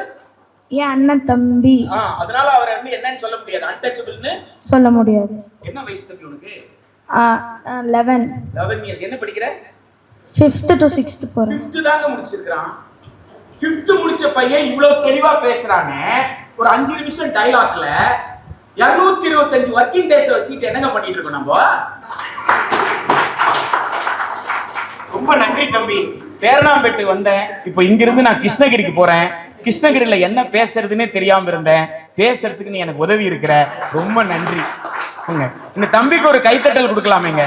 என் அண்ணன் தம்பி. அதனால அவர் என்னன்னு சொல்ல முடியாது, அன்டச்சபிள்னு சொல்ல முடியாது. என்ன வயசு தம்பி உனக்கு? 11 இயர்ஸ். என்ன படிக்கிற? 5th to 6th போறேன். 5th தாங்க முடிச்சிருக்கான். 5th முடிச்ச பையன் இவ்வளவு தெளிவா பேசுறானே, ஒரு 5 நிமிஷம் டயலாக்ல 225 ஒர்க்கிங் டேஸ் வச்சுட்டு என்னங்க பண்ணிட்டு இருக்கோம் நம்ம? ரொம்ப நன்றி தம்பி. பேரணாம்பேட்டு வந்தேன், இப்போ இங்கிருந்து நான் கிருஷ்ணகிரிக்கு போறேன். கிருஷ்ணகிரியில என்ன பேசுறதுன்னே தெரியாம இருந்தேன், பேசுறதுக்கு நீ எனக்கு உதவி இருக்கிற. ரொம்ப நன்றி. இந்த தம்பிக்கு ஒரு கைத்தட்டல் கொடுக்கலாமேங்க.